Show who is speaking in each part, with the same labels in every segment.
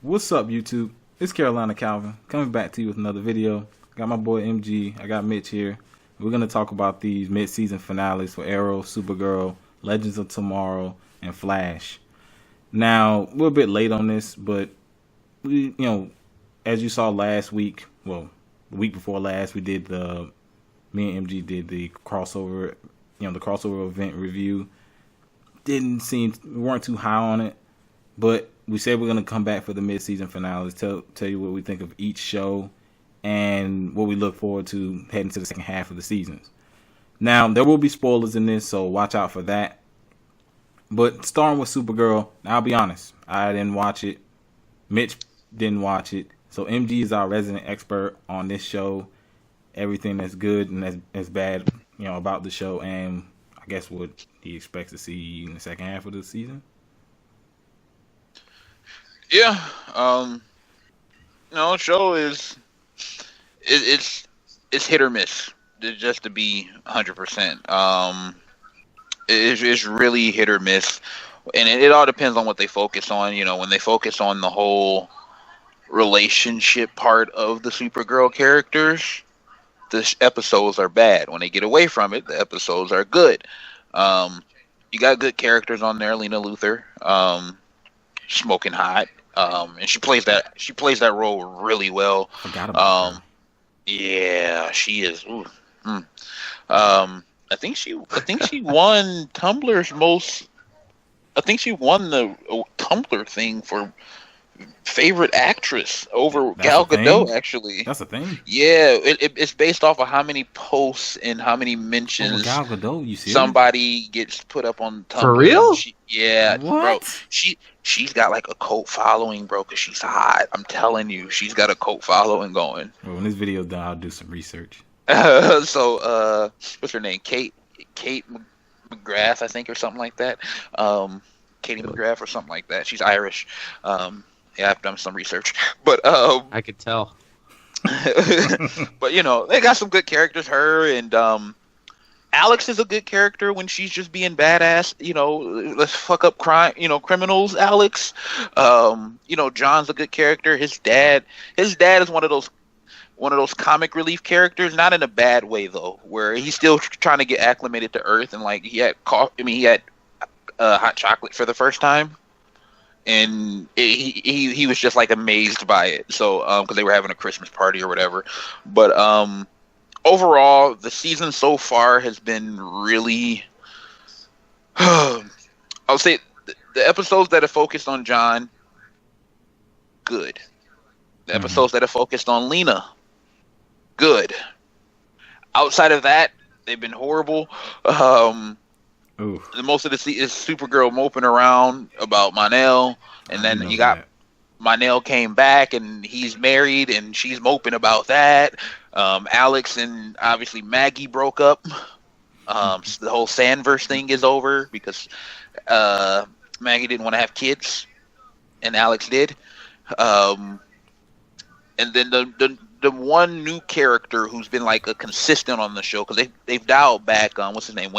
Speaker 1: What's up, YouTube? It's Carolina Calvin coming back to you with another video. Got my boy MG. I got Mitch here. We're gonna talk about these mid-season finales for Arrow, Supergirl, Legends of Tomorrow, and Flash. Now we're a bit late on this, but as you saw last week, well, the week before last, me and MG did the crossover, the crossover event review. We weren't too high on it, but we said we're gonna come back for the mid-season finales. Tell you what we think of each show and what we look forward to heading to the second half of the seasons. Now there will be spoilers in this, so watch out for that. But starting with Supergirl, now I'll be honest, I didn't watch it. Mitch didn't watch it, so MG is our resident expert on this show. Everything that's good and that's bad, about the show, and I guess what he expects to see in the second half of the season.
Speaker 2: Yeah, show it's hit or miss. Just to be 100%. It's really hit or miss, and it all depends on what they focus on. When they focus on the whole relationship part of the Supergirl characters, the episodes are bad. When they get away from it, the episodes are good. You got good characters on there. Lena Luthor, smoking hot. And she plays that role really well.
Speaker 1: Forgot about her.
Speaker 2: Yeah, she is. I think she won Tumblr's most. I think she won the Tumblr thing for favorite actress over Gal Gadot. Actually,
Speaker 1: that's a thing.
Speaker 2: Yeah, it's based off of how many posts and how many mentions
Speaker 1: Gal Gadot, you see
Speaker 2: somebody gets put up on Tumblr.
Speaker 3: For real?
Speaker 1: What?
Speaker 2: Bro. She's got like a cult following, bro, because she's hot. I'm telling you, she's got a cult following going.
Speaker 1: Well, when this video's done, I'll do some research.
Speaker 2: So, what's her name? Kate McGrath, I think, or something like that. Katie McGrath or something like that. She's Irish. Yeah, I've done some research, but
Speaker 3: I could tell.
Speaker 2: But they got some good characters. Her and Alex is a good character when she's just being badass. Let's fuck up crime. Criminals. Alex. John's a good character. His dad is one of those comic relief characters, not in a bad way though, where he's still trying to get acclimated to Earth, and like he had hot chocolate for the first time, and he was just like amazed by it. So because they were having a Christmas party or whatever, but overall the season so far has been really. I'll say the episodes that are focused on John, good. The episodes that are focused on Lena, good. Outside of that, they've been horrible. Most of the season is Supergirl moping around about Monel, and then you got Monel came back and he's married and she's moping about that. Alex and obviously Maggie broke up. The whole Sandverse thing is over because Maggie didn't want to have kids and Alex did. And then the one new character who's been like a consistent on the show, because they've dialed back on what's his name,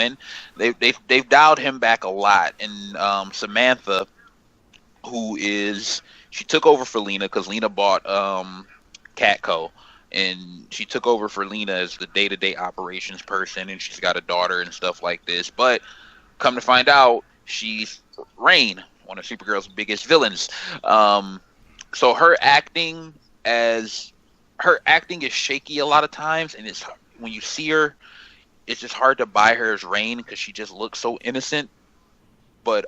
Speaker 2: they've dialed him back a lot, and Samantha, she took over for Lena because Lena bought Catco, and she took over for Lena as the day-to-day operations person, and she's got a daughter and stuff like this. But come to find out, she's Rain, one of Supergirl's biggest villains. So her acting is shaky a lot of times, and it's when you see her, it's just hard to buy her as Rain because she just looks so innocent. But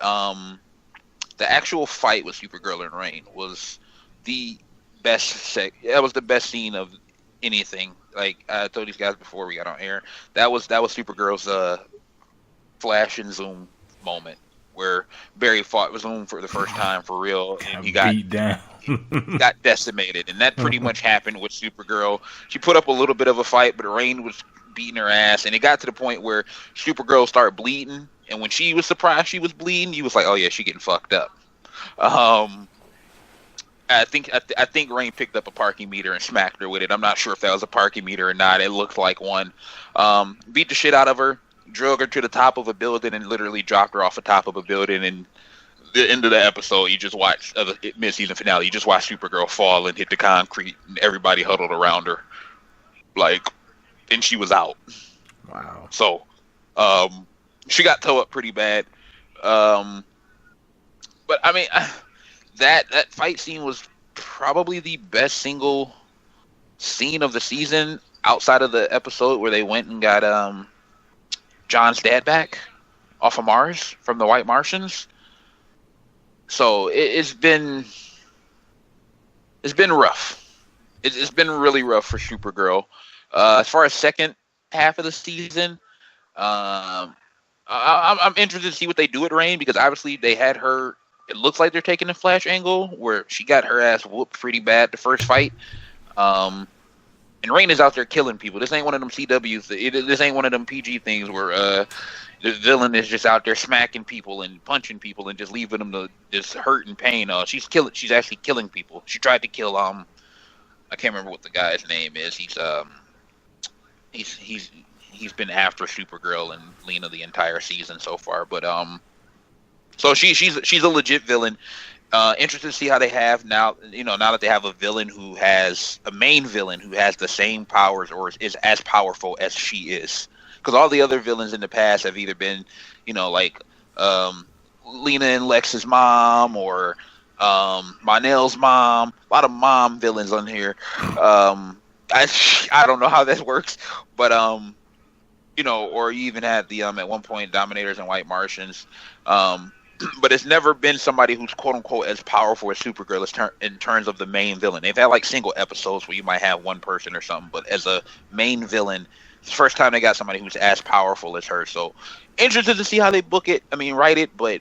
Speaker 2: the actual fight with Supergirl and Rain was the best. That was the best scene of anything. Like I told these guys before we got on air, that was Supergirl's Flash and Zoom moment where Barry fought with Zoom for the first time for real, and he got
Speaker 1: beat down.
Speaker 2: got decimated, and that pretty much happened with Supergirl. She put up a little bit of a fight, but Rain was beating her ass, and it got to the point where Supergirl started bleeding, and when she was surprised she was bleeding, he was like, "Oh yeah, she getting fucked up." I think Rain picked up a parking meter and smacked her with it. I'm not sure if that was a parking meter or not. It looked like one. Beat the shit out of her, drug her to the top of a building, and literally dropped her off the top of a building, and the end of the episode, you just watch the mid-season finale. You just watch Supergirl fall and hit the concrete, and everybody huddled around her, and she was out.
Speaker 1: Wow.
Speaker 2: So, she got towed up pretty bad. But I mean, that fight scene was probably the best single scene of the season outside of the episode where they went and got John's dad back off of Mars from the White Martians. So it's been rough. It's been really rough for Supergirl. As far as second half of the season, I'm interested to see what they do with Rain, because obviously they had her. It looks like they're taking the Flash angle where she got her ass whooped pretty bad the first fight. And Rain is out there killing people. This ain't one of them CWs. This ain't one of them PG things where the villain is just out there smacking people and punching people and just leaving them to just hurt and pain. She's actually killing people. She tried to kill I can't remember what the guy's name is. He's been after Supergirl and Lena the entire season so far. But so she's a legit villain. Interested to see how they have now that they have a main villain who has the same powers or is as powerful as she is. Because all the other villains in the past have either been, Lena and Lex's mom or Monel's mom. A lot of mom villains on here. I don't know how that works, but or you even had the at one point Dominators and White Martians. But it's never been somebody who's quote unquote as powerful as Supergirl in terms of the main villain. They've had like single episodes where you might have one person or something, but as a main villain, it's the first time they got somebody who's as powerful as her. So interested to see how they book it. I mean, write it, but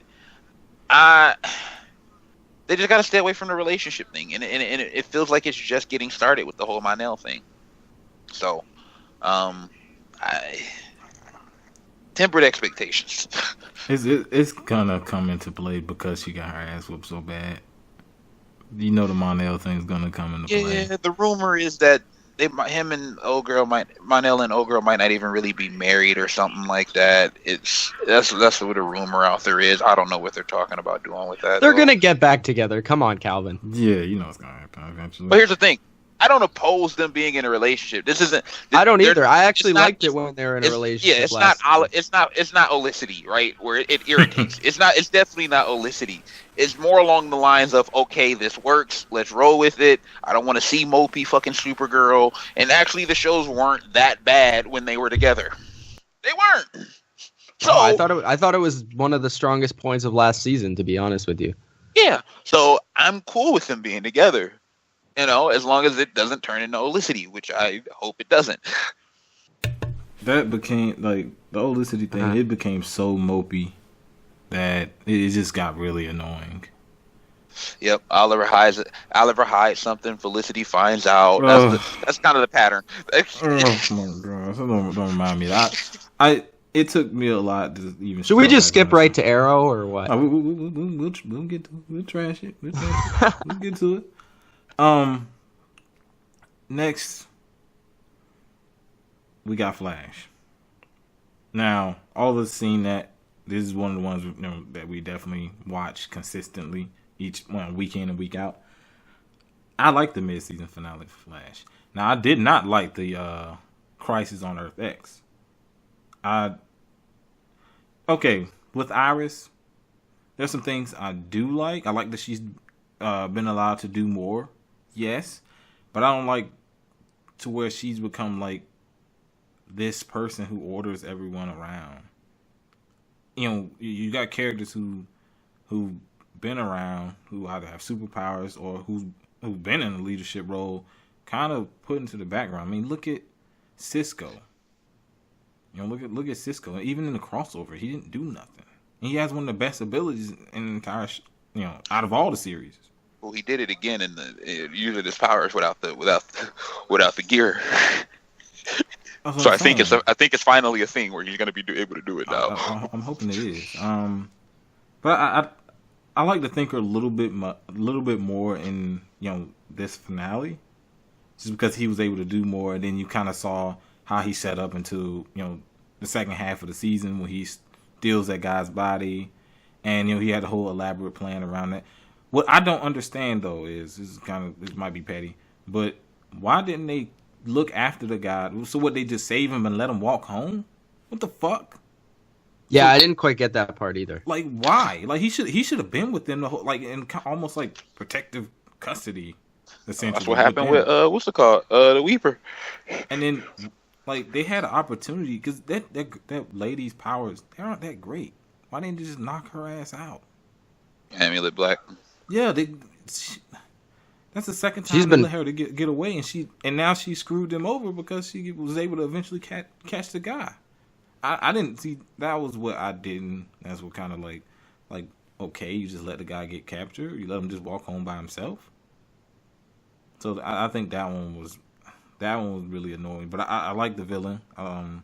Speaker 2: they just got to stay away from the relationship thing, and it feels like it's just getting started with the whole Monel thing. So, tempered expectations.
Speaker 1: It's gonna come into play because she got her ass whooped so bad. The Monel thing's gonna come into play.
Speaker 2: Yeah, the rumor is that him and Monel and old girl might not even really be married or something like that. That's what a rumor out there is. I don't know what they're talking about doing with that.
Speaker 3: They're gonna get back together. Come on, Calvin.
Speaker 1: Yeah, it's gonna happen eventually.
Speaker 2: But here's the thing. I don't oppose them being in a relationship.
Speaker 3: I don't either. I actually liked it when they were in a relationship.
Speaker 2: Yeah, it's not olicity, right? Where it irritates. It's definitely not olicity. It's more along the lines of, okay, this works. Let's roll with it. I don't want to see mopey fucking Supergirl. And actually, the shows weren't that bad when they were together. They weren't. So
Speaker 3: I thought it was one of the strongest points of last season, to be honest with you.
Speaker 2: Yeah. So I'm cool with them being together. As long as it doesn't turn into olicity, which I hope it doesn't.
Speaker 1: That became, the olicity thing, it became so mopey that it just got really annoying.
Speaker 2: Yep, Oliver hides something, Felicity finds out. That's kind of the pattern.
Speaker 1: Oh my god, don't remind me. It took me a lot to even.
Speaker 3: Should we just skip right to Arrow or what?
Speaker 1: We'll get to it. We'll trash it. We'll get to it. Next, we got Flash. Now, all of us seen that. This is one of the ones that we definitely watch consistently week in and week out. I like the mid-season finale for Flash. Now, I did not like the Crisis on Earth X. With Iris, there's some things I do like. I like that she's been allowed to do more. Yes, but I don't like to where she's become like this person who orders everyone around. You got characters who've been around, who either have superpowers or who've been in a leadership role, kind of put into the background. I mean, look at Cisco. Look at Cisco. Even in the crossover, he didn't do nothing. And he has one of the best abilities in the entire, out of all the series.
Speaker 2: Well, he did it again in the using his powers without the gear. So I think it's finally a thing where he's going to be able to do it now.
Speaker 1: I'm hoping it is. But I like to think a little bit more in this finale, just because he was able to do more, and then you kind of saw how he set up into the second half of the season when he steals that guy's body, and he had a whole elaborate plan around that. What I don't understand though is this might be petty, but why didn't they look after the guy? So what, they just save him and let him walk home? What the fuck?
Speaker 3: Yeah, I didn't quite get that part either.
Speaker 1: Like, why? Like, he should have been with them the whole, like, in almost like protective custody. Essentially,
Speaker 2: that's what happened with what's it called, the Weeper.
Speaker 1: And then, like, they had an opportunity because that lady's powers, they aren't that great. Why didn't they just knock her ass out?
Speaker 2: Amulet Black.
Speaker 1: Yeah, that's the second time they let her to get away, and now she screwed them over because she was able to eventually catch the guy. I didn't see, that was what I didn't. That's what kind of like okay, you just let the guy get captured, you let him just walk home by himself. So I think that one was really annoying. But I like the villain. I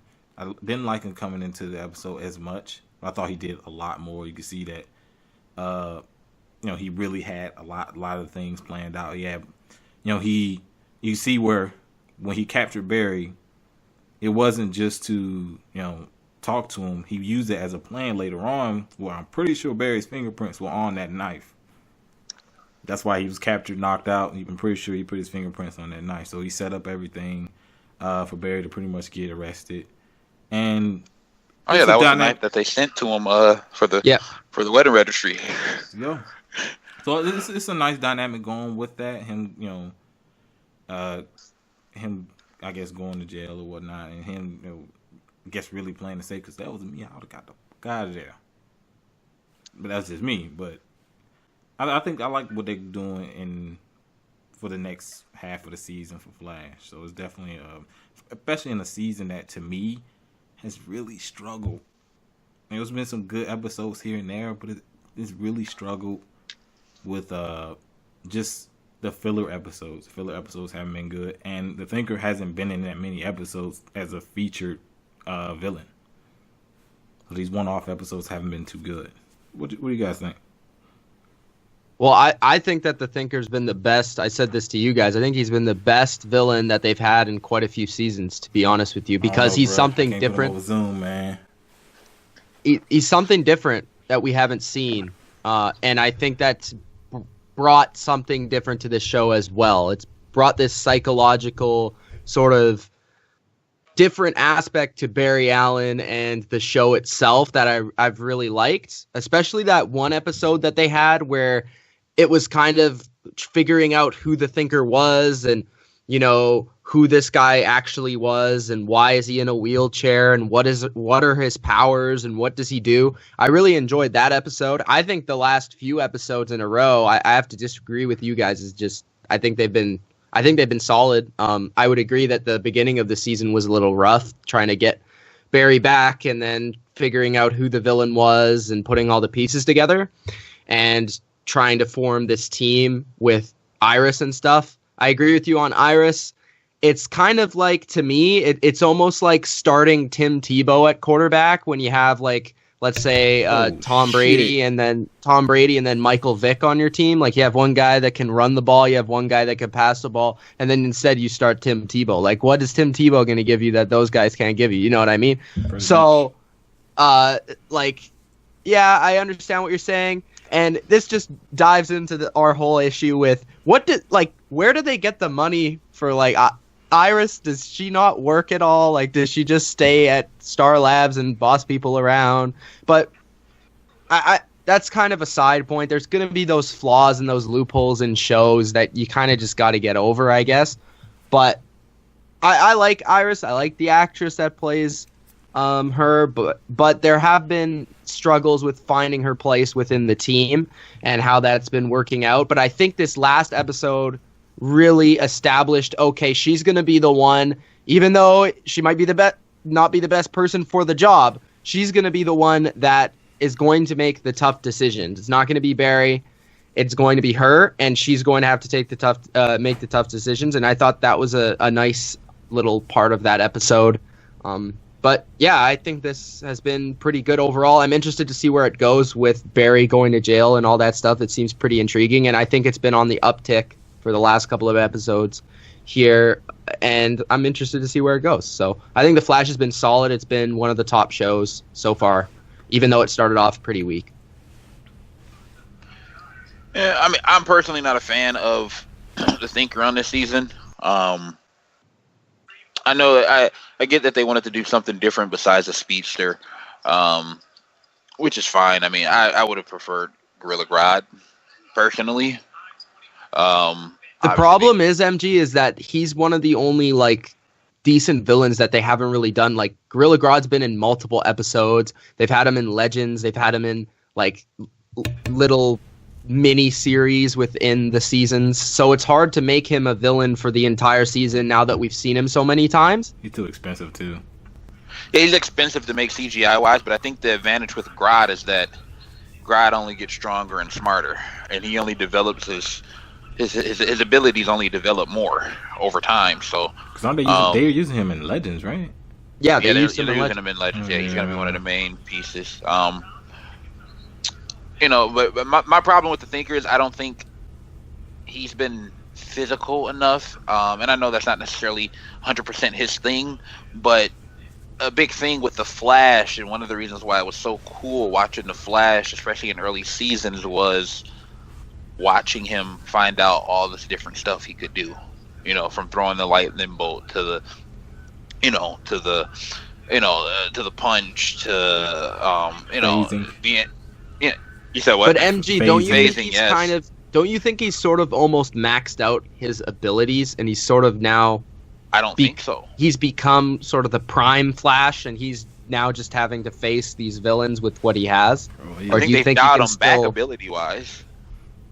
Speaker 1: didn't like him coming into the episode as much. I thought he did a lot more. You could see that he really had a lot of things planned out. He had, you see where when he captured Barry, it wasn't just to, talk to him. He used it as a plan later on, where I'm pretty sure Barry's fingerprints were on that knife. That's why he was captured, knocked out. I'm pretty sure he put his fingerprints on that knife. So he set up everything for Barry to pretty much get arrested. And
Speaker 2: that was the knife that they sent to him for the wedding registry.
Speaker 1: Yeah. So it's a nice dynamic going with that. Him, I guess, going to jail or whatnot, and him, I guess, really playing it safe, because that was me. I would have got the fuck out of there. But that's just me. But I think I like what they're doing for the next half of the season for Flash. So it's definitely, especially in a season that, to me, has really struggled. There's been some good episodes here and there, but it's really struggled with just the filler episodes. The filler episodes haven't been good, and the Thinker hasn't been in that many episodes as a featured villain. So these one-off episodes haven't been too good. What do you guys think?
Speaker 3: Well, I think that the Thinker's been the best. I said this to you guys. I think he's been the best villain that they've had in quite a few seasons, to be honest with you, because he's something different.
Speaker 1: Zoom, man.
Speaker 3: He's something different that we haven't seen, and I think that's brought something different to this show as well. It's brought this psychological sort of different aspect to Barry Allen and the show itself that I've really liked, especially that one episode that they had where it was kind of figuring out who the Thinker was and, who this guy actually was and why is he in a wheelchair and what are his powers and what does he do. I really enjoyed that episode. I think the last few episodes in a row, I have to disagree with you guys, is just, I think they've been solid. I would agree that the beginning of the season was a little rough, trying to get Barry back and then figuring out who the villain was and putting all the pieces together and trying to form this team with Iris and stuff. I agree with you on Iris. It's kind of like, to me, it's almost like starting Tim Tebow at quarterback when you have, like, let's say Tom Brady and then Michael Vick on your team. Like, you have one guy that can run the ball, you have one guy that can pass the ball, and then instead you start Tim Tebow. Like, what is Tim Tebow going to give you that those guys can't give you? You know what I mean? So, yeah, I understand what you're saying. And this just dives into our whole issue with where do they get the money for, like, Iris? Does she not work at all? Like, does she just stay at Star Labs and boss people around? But I that's kind of a side point. There's going to be those flaws and those loopholes in shows that you kind of just got to get over, I guess. But I like Iris. I like the actress that plays her, but there have been struggles with finding her place within the team and how that's been working out. But I think this last episode really established, okay, she's going to be the one, even though she might be not be the best person for the job, she's going to be the one that is going to make the tough decisions. It's not going to be Barry. It's going to be her, and she's going to have to make the tough decisions. And I thought that was a nice little part of that episode. But yeah, I think this has been pretty good overall. I'm interested to see where it goes with Barry going to jail and all that stuff. It seems pretty intriguing, and I think it's been on the uptick for the last couple of episodes here, and I'm interested to see where it goes. So I think The Flash has been solid. It's been one of the top shows so far, even though it started off pretty weak.
Speaker 2: Yeah, I mean, I'm personally not a fan of the Thinker on this season. I know I get that they wanted to do something different besides a speedster, um, which is fine. I mean, I would have preferred Gorilla Grodd personally.
Speaker 3: The
Speaker 2: Obviously,
Speaker 3: problem is MG is that he's one of the only like decent villains that they haven't really done. Like Gorilla Grodd's been in multiple episodes. They've had him in Legends. They've had him in like little mini series within the seasons. So it's hard to make him a villain for the entire season now that we've seen him so many times.
Speaker 1: He's too expensive too.
Speaker 2: yeah, he's expensive to make CGI wise, but I think the advantage with Grodd is that Grodd only gets stronger and smarter, and he only develops his abilities only develop more over time. So
Speaker 1: Because they're using him in Legends, right?
Speaker 3: Yeah,
Speaker 2: yeah,
Speaker 3: they
Speaker 2: they're
Speaker 3: used him in
Speaker 2: using
Speaker 3: Legends.
Speaker 2: him in Legends. Yeah, he's gonna be one of the main pieces. But my problem with the Thinker is I don't think he's been physical enough. And I know that's not necessarily 100% his thing, but a big thing with the Flash, and one of the reasons why it was so cool watching the Flash, especially in early seasons, was watching him find out all this different stuff he could do. From throwing the lightning bolt to the, to the punch to,
Speaker 1: Phasing.
Speaker 2: being. Yeah, you said what?
Speaker 3: But MG, don't you think
Speaker 2: Phasing,
Speaker 3: he's
Speaker 2: yes.
Speaker 3: kind of? Don't you think he's sort of almost maxed out his abilities, and he's sort of now
Speaker 2: I don't think so.
Speaker 3: he's become sort of the prime Flash, and he's now just having to face these villains with what he has?
Speaker 1: Oh, yeah.
Speaker 3: Or
Speaker 2: I
Speaker 3: do
Speaker 2: think
Speaker 3: you
Speaker 2: they've
Speaker 3: think he
Speaker 2: dialed
Speaker 3: can
Speaker 2: him back
Speaker 3: still-
Speaker 2: ability wise.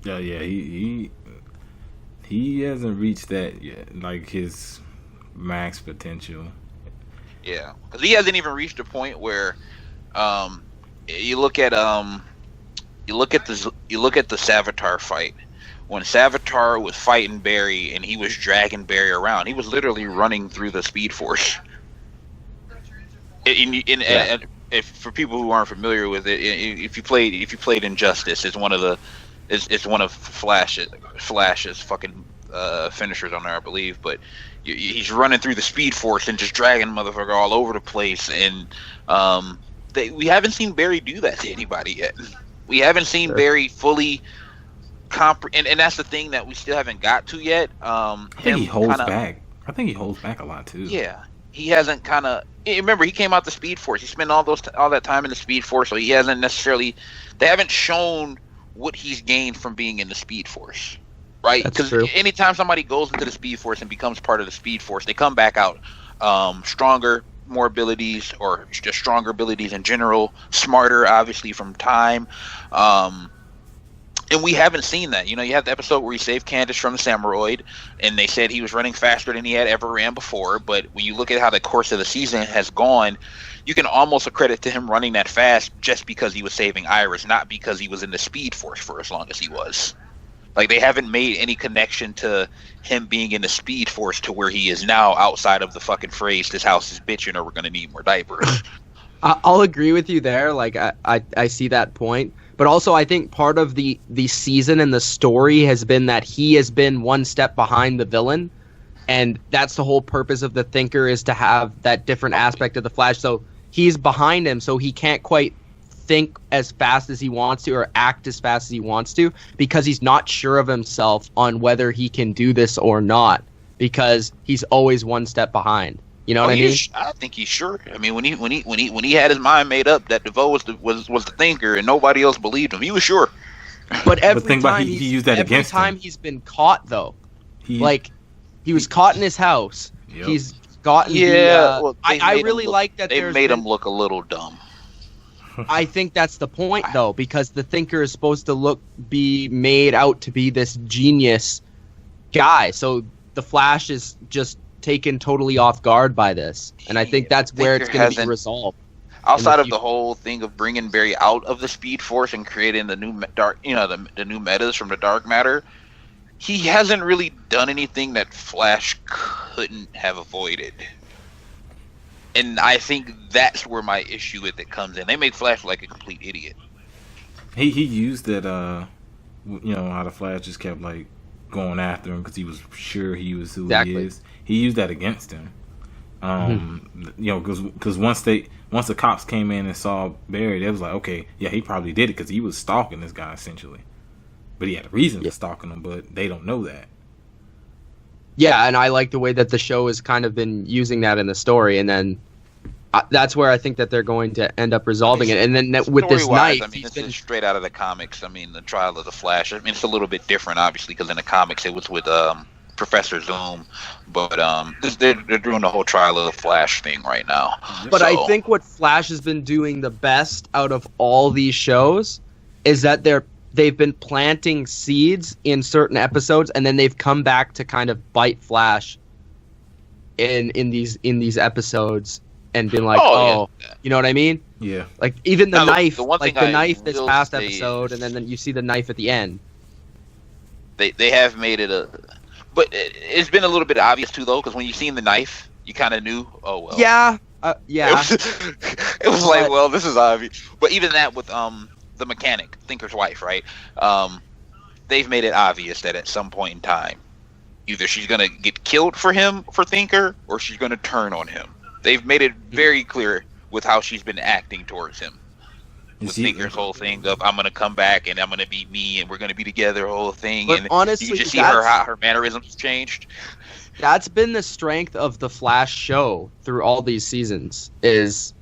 Speaker 1: Yeah, he hasn't reached that yet, like his max potential.
Speaker 2: Yeah, because he hasn't even reached a point where, you look at the Savitar fight. When Savitar was fighting Barry and he was dragging Barry around, he was literally running through the Speed Force. And if for people who aren't familiar with it, if you played Injustice, it's one of Flash's fucking finishers on there, I believe. But he's running through the Speed Force and just dragging motherfucker all over the place. And we haven't seen Barry do that to anybody yet. We haven't seen Barry fully and that's the thing that we still haven't got to yet.
Speaker 1: I think he holds back. I think he holds back a lot too.
Speaker 2: Yeah, he hasn't kind of. Remember, he came out the Speed Force. He spent all that time in the Speed Force, so he hasn't necessarily. They haven't shown what he's gained from being in the Speed Force, right? Because anytime somebody goes into the Speed Force and becomes part of the Speed Force, they come back out stronger, more abilities, or just stronger abilities in general, smarter, obviously from time. And we haven't seen that. You have the episode where he saved Candace from the Samuroid, and they said he was running faster than he had ever ran before. But when you look at how the course of the season has gone, you can almost accredit to him running that fast just because he was saving Iris, not because he was in the Speed Force for as long as he was. Like, they haven't made any connection to him being in the Speed Force to where he is now, outside of the fucking phrase, "This house is bitching," or "We're gonna need more diapers."
Speaker 3: I'll agree with you there. Like, I see that point. But also, I think part of the season and the story has been that he has been one step behind the villain. And that's the whole purpose of the Thinker, is to have that different aspect of the Flash. So he's behind him, so he can't quite think as fast as he wants to or act as fast as he wants to, because he's not sure of himself on whether he can do this or not, because he's always one step behind. You know what I mean?
Speaker 2: I think he's sure. I mean, when he had his mind made up that DeVoe was the Thinker and nobody else believed him, he was sure.
Speaker 3: But every
Speaker 1: think
Speaker 3: time
Speaker 1: about he used that
Speaker 3: every
Speaker 1: against
Speaker 3: time
Speaker 1: him.
Speaker 3: he's been caught, though, he was caught in his house.
Speaker 1: Yep.
Speaker 3: He's gotten. I really like that.
Speaker 2: They made him look a little dumb.
Speaker 3: I think that's the point, though, because the Thinker is supposed to be made out to be this genius guy. So the Flash is just taken totally off guard by this, and I think that's where it's going to be resolved.
Speaker 2: Outside of the whole thing of bringing Barry out of the Speed Force and creating the new dark, the new metas from the dark matter, he hasn't really done anything that Flash couldn't have avoided. And I think that's where my issue with it comes in. They make Flash like a complete idiot.
Speaker 1: He used that, how the Flash just kept like going after him because he was sure he was who he is. He used that against him. Because once the cops came in and saw Barry, they was like, okay, yeah, he probably did it because he was stalking this guy essentially. but he had a reason for stalking them, but they don't know that.
Speaker 3: Yeah, and I like the way that the show has kind of been using that in the story, and then that's where I think that they're going to end up resolving it. And then with this knife,
Speaker 2: I mean, this is straight out of the comics. I mean, the trial of the Flash. I mean, it's a little bit different, obviously, because in the comics it was with Professor Zoom, but they're doing the whole trial of the Flash thing right now.
Speaker 3: But I think what Flash has been doing the best out of all these shows is that they've been planting seeds in certain episodes, and then they've come back to kind of bite Flash in these episodes and been like, you know what I mean?
Speaker 1: Yeah.
Speaker 3: Like even the knife,
Speaker 2: the
Speaker 3: knife this past episode, and then you see the knife at the end.
Speaker 2: They have made it but it's been a little bit obvious too, though, because when you seen the knife, you kind of knew. Oh well.
Speaker 3: Yeah.
Speaker 2: It was like, well, this is obvious. But even that with the mechanic, Thinker's wife, right? They've made it obvious that at some point in time, either she's gonna get killed for Thinker, or she's gonna turn on him. They've made it very clear with how she's been acting towards him. With Thinker's whole thing of I'm gonna come back and I'm gonna be me and we're gonna be together, whole thing.
Speaker 3: But
Speaker 2: and
Speaker 3: honestly,
Speaker 2: you just see how her mannerisms changed.
Speaker 3: That's been the strength of the Flash show through all these seasons, is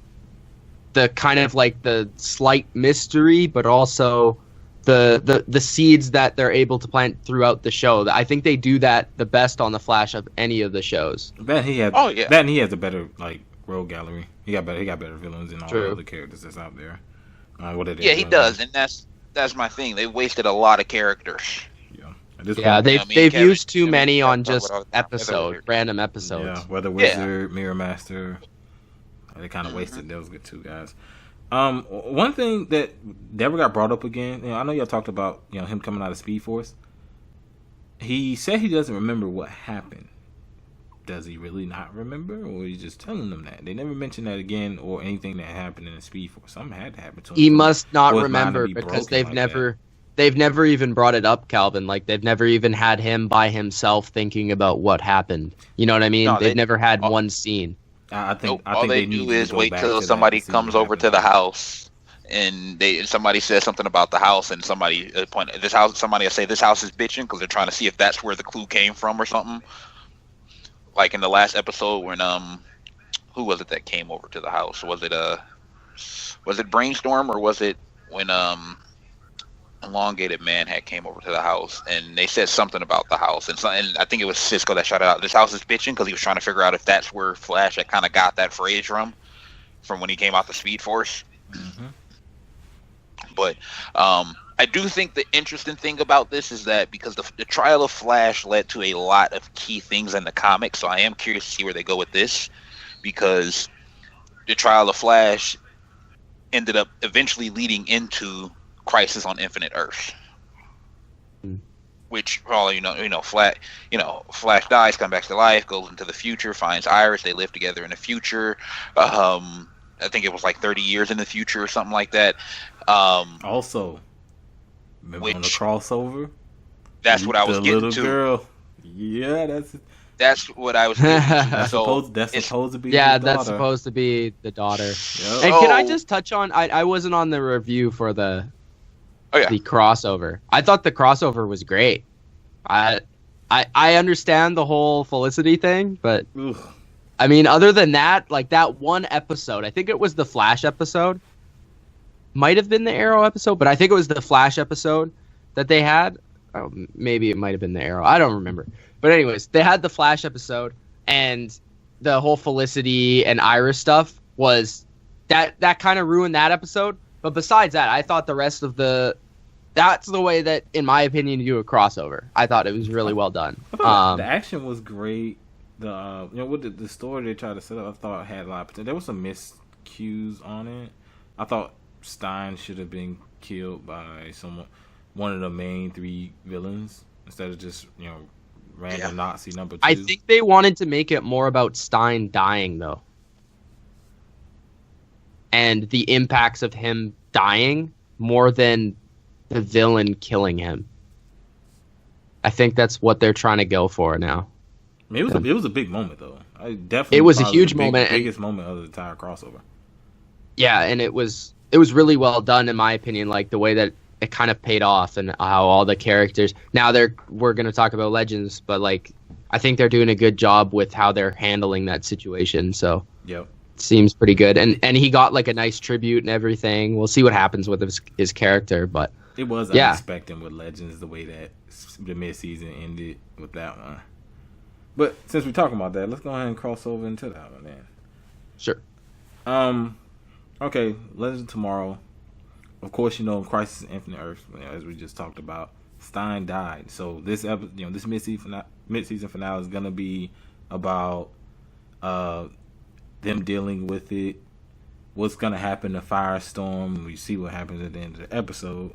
Speaker 3: the kind of like the slight mystery, but also the seeds that they're able to plant throughout the show. I think they do that the best on the Flash of any of the shows.
Speaker 1: Ben, he has a better like rogue gallery. He got better villains than all the other characters that's out there.
Speaker 2: He does, and that's my thing. They wasted a lot of characters.
Speaker 3: They've used too many on just random episodes.
Speaker 1: Yeah, Weather Wizard, Mirror Master. They kind of wasted those good two guys. One thing that never got brought up again, I know y'all talked about him coming out of Speed Force. He said he doesn't remember what happened. Does he really not remember, or is he just telling them that? They never mentioned that again, or anything that happened in the Speed Force. Something had to happen to him.
Speaker 3: He must not remember because they've never even brought it up, Calvin. Like they've never even had him by himself thinking about what happened. You know what I mean? No, they've never had one scene.
Speaker 1: I think
Speaker 2: all they do is wait till somebody comes over to the house and somebody says something about the house, and somebody will say this house is bitching because they're trying to see if that's where the clue came from or something. Like in the last episode when who was it that came over to the house? Was it Brainstorm, or was it when Elongated Man came over to the house and they said something about the house, and I think it was Cisco that shouted out, "This house is bitching," because he was trying to figure out if that's where Flash had kind of got that phrase from when he came out the Speed Force. Mm-hmm. But I do think the interesting thing about this is that because the trial of Flash led to a lot of key things in the comics, so I am curious to see where they go with this, because the trial of Flash ended up eventually leading into Crisis on Infinite Earths, which probably Flash dies, comes back to life, goes into the future, finds Iris, they live together in the future. I think it was like 30 years in the future or something like that.
Speaker 1: Also, remember on the crossover?
Speaker 2: That's what I was getting to.
Speaker 1: The little girl. Yeah,
Speaker 2: that's what I was getting to.
Speaker 1: That's supposed to be
Speaker 3: that's supposed to be the daughter. Yep. And can I just touch on, I wasn't on the review for the crossover. I thought the crossover was great. I understand the whole Felicity thing, but I mean, other than that, like that one episode, I think it was the Flash episode. Might have been the Arrow episode, but I think it was the Flash episode that they had. Oh, maybe it might have been the Arrow. I don't remember. But anyways, they had the Flash episode, and the whole Felicity and Iris stuff was that kind of ruined that episode. But besides that, I thought the rest of that's the way that, in my opinion, you do a crossover. I thought it was really well done.
Speaker 1: The action was great. With the story they tried to set up, I thought had a lot of potential. There was some miscues on it. I thought Stein should have been killed by one of the main three villains instead of just random Nazi number 2.
Speaker 3: I think they wanted to make it more about Stein dying though, and the impacts of him dying more than the villain killing him. I think that's what they're trying to go for now.
Speaker 1: I mean, it was a big moment though. It
Speaker 3: was a huge moment,
Speaker 1: biggest moment of the entire crossover.
Speaker 3: Yeah, and it was really well done in my opinion. Like the way that it kind of paid off, and how all the characters now we're going to talk about Legends, but like I think they're doing a good job with how they're handling that situation. So
Speaker 1: yep.
Speaker 3: Seems pretty good, and he got like a nice tribute and everything. We'll see what happens with his character, but
Speaker 1: it was unexpected with Legends the way that the mid-season ended with that one. But since we're talking about that, let's go ahead and cross over into that one then.
Speaker 3: Sure.
Speaker 1: Okay, Legends of Tomorrow. Of course, Crisis on Infinite Earths, as we just talked about. Stein died, so this this mid-season finale is gonna be about them dealing with it. What's gonna happen to Firestorm? We see what happens at the end of the episode.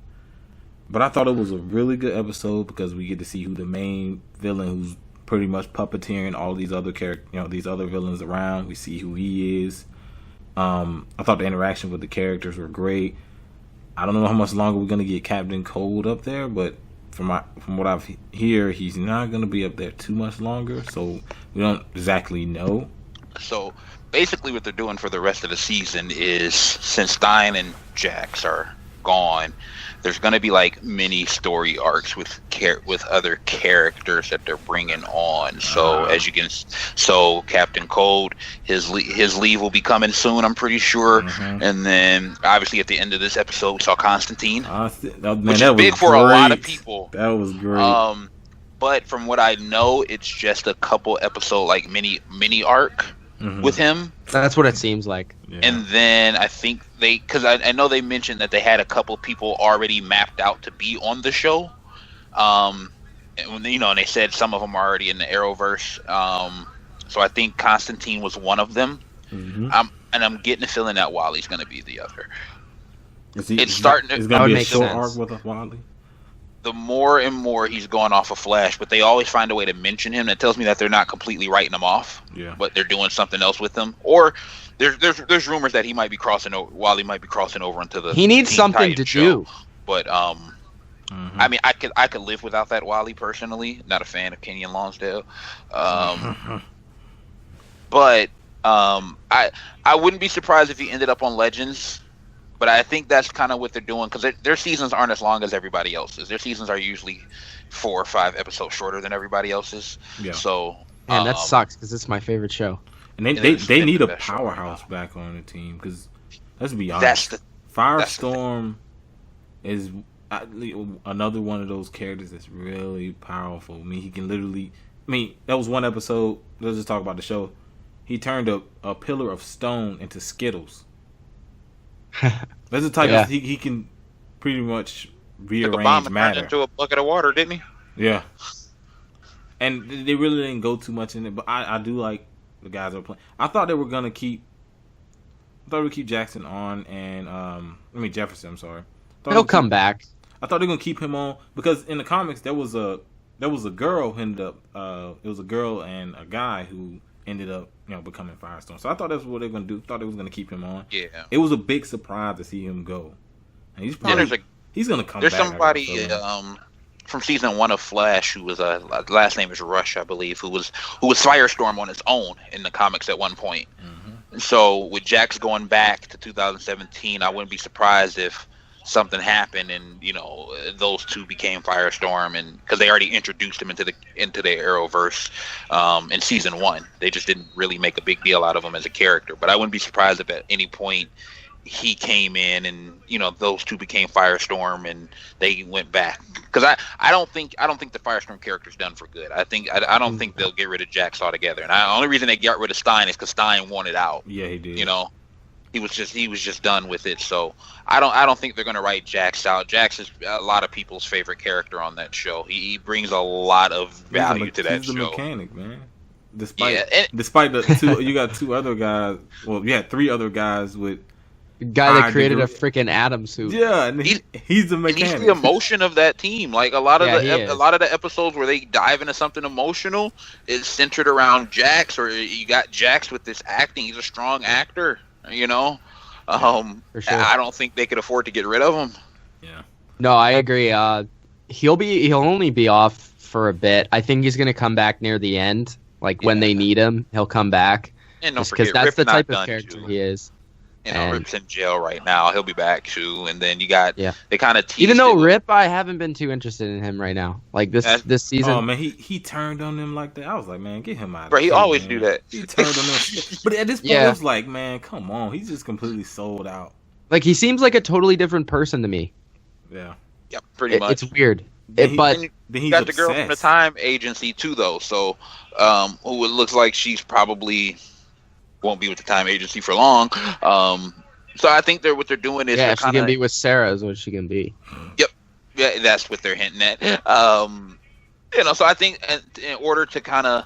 Speaker 1: But I thought it was a really good episode because we get to see who the main villain, who's pretty much puppeteering all these other these other villains around. We see who he is. I thought the interaction with the characters were great. I don't know how much longer we're gonna get Captain Cold up there, but from what I've heard, he's not gonna be up there too much longer. So we don't exactly know.
Speaker 2: So basically, what they're doing for the rest of the season is, since Stein and Jax are gone, there's going to be like mini story arcs with other characters that they're bringing on. So so Captain Cold, his leave will be coming soon, I'm pretty sure. Mm-hmm. And then obviously at the end of this episode, we saw Constantine, which is big for a lot of people.
Speaker 1: That was great.
Speaker 2: But from what I know, it's just a couple episode like mini arc. Mm-hmm. With him.
Speaker 3: That's what it seems like.
Speaker 2: Yeah. And then I think because I know they mentioned that they had a couple people already mapped out to be on the show. And they said some of them are already in the Arrowverse. So I think Constantine was one of them. Mm-hmm. I'm getting the feeling that Wally's going to be the other.
Speaker 1: It's going to be a short arc with Wally.
Speaker 2: The more and more he's going off of Flash, but they always find a way to mention him. That tells me that they're not completely writing him off.
Speaker 1: Yeah.
Speaker 2: But they're doing something else with him. Or there's rumors that he might be crossing over. Wally might be crossing over into the.
Speaker 3: He needs something to do.
Speaker 2: But I mean, I could live without that Wally personally. Not a fan of Kenyon Lonsdale. But I wouldn't be surprised if he ended up on Legends. But I think that's kind of what they're doing, because their seasons aren't as long as everybody else's. Their seasons are usually 4 or 5 episodes shorter than everybody else's. Yeah. So,
Speaker 3: and that sucks because it's my favorite show.
Speaker 1: And they need a powerhouse back on the team, because let's be honest, Firestorm is another one of those characters that's really powerful. I mean, he can literally. I mean, that was one episode. Let's just talk about the show. He turned a pillar of stone into Skittles. That's the type of he can pretty much rearrange matter.
Speaker 2: Into a bucket of water, didn't he?
Speaker 1: Yeah. And they really didn't go too much in it, but I do like the guys that are playing. I thought they were gonna keep. I thought we would keep Jackson on and Jefferson. I'm sorry.
Speaker 3: He'll come back.
Speaker 1: I thought they were gonna keep him on because in the comics there was a girl who ended up. It was a girl and a guy who ended up, becoming Firestorm. So I thought that's what they were going to do. Thought they was going to keep him on.
Speaker 2: Yeah.
Speaker 1: It was a big surprise to see him go. And he's probably he's going to come back.
Speaker 2: There's somebody from season 1 of Flash who was last name is Rush, I believe, who was Firestorm on his own in the comics at one point. Mm-hmm. So with Jax going back to 2017, I wouldn't be surprised if something happened and those two became Firestorm, and because they already introduced him into the Arrowverse in season 1. They just didn't really make a big deal out of him as a character. But I wouldn't be surprised if at any point he came in and those two became Firestorm and they went back, because I don't think the Firestorm character's done for good. I don't think they'll get rid of Jax altogether. And the only reason they got rid of Stein is because Stein wanted out.
Speaker 1: Yeah, he did.
Speaker 2: He was just done with it. So I don't think they're gonna write Jax out. Jax is a lot of people's favorite character on that show. He brings a lot of value to that show.
Speaker 1: He's the mechanic, man. Despite the two, you got 2 other guys. Well, you had 3 other guys with.
Speaker 3: Guy that created a freaking atom suit.
Speaker 1: Yeah, and he's the mechanic.
Speaker 2: He's the emotion of that team. Like a lot of the episodes where they dive into something emotional is centered around Jax, or you got Jax with this acting. He's a strong actor. For sure. I don't think they could afford to get rid of him.
Speaker 1: Yeah.
Speaker 3: No, I agree. He'll only be off for a bit. I think he's going to come back near the end. When they need him, he'll come back.
Speaker 2: And don't
Speaker 3: because
Speaker 2: forget,
Speaker 3: that's
Speaker 2: Rip's
Speaker 3: the type
Speaker 2: not
Speaker 3: of character
Speaker 2: done,
Speaker 3: he is.
Speaker 2: Rip's in jail right now. He'll be back too. And then you got they kind of teased
Speaker 3: even though
Speaker 2: it.
Speaker 3: Rip, I haven't been too interested in him right now. Like this season.
Speaker 1: Oh man, he turned on them like that. I was like, man, get him out.
Speaker 2: Bro, he always do that.
Speaker 1: He turned on them. But at this point, it was like, man, come on. He's just completely sold out.
Speaker 3: Like he seems like a totally different person to me.
Speaker 1: Yeah.
Speaker 2: Yep, pretty much.
Speaker 3: It's weird.
Speaker 2: Then he's got the girl from the time agency too, though. So, who it looks like she's probably won't be with the time agency for long. So I think what they're doing is
Speaker 3: she's gonna be with Sarah. Is what she can be.
Speaker 2: Yep, yeah, that's what they're hinting at. So I think in order to kind of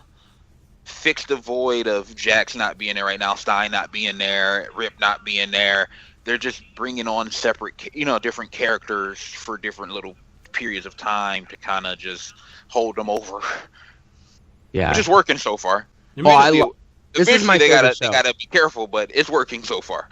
Speaker 2: fix the void of Jax not being there right now, Stein not being there, Rip not being there, they're just bringing on separate, different characters for different little periods of time to kind of just hold them over. Yeah, which is working so far.
Speaker 3: This is my favorite show.
Speaker 2: They gotta be careful, but it's working so far.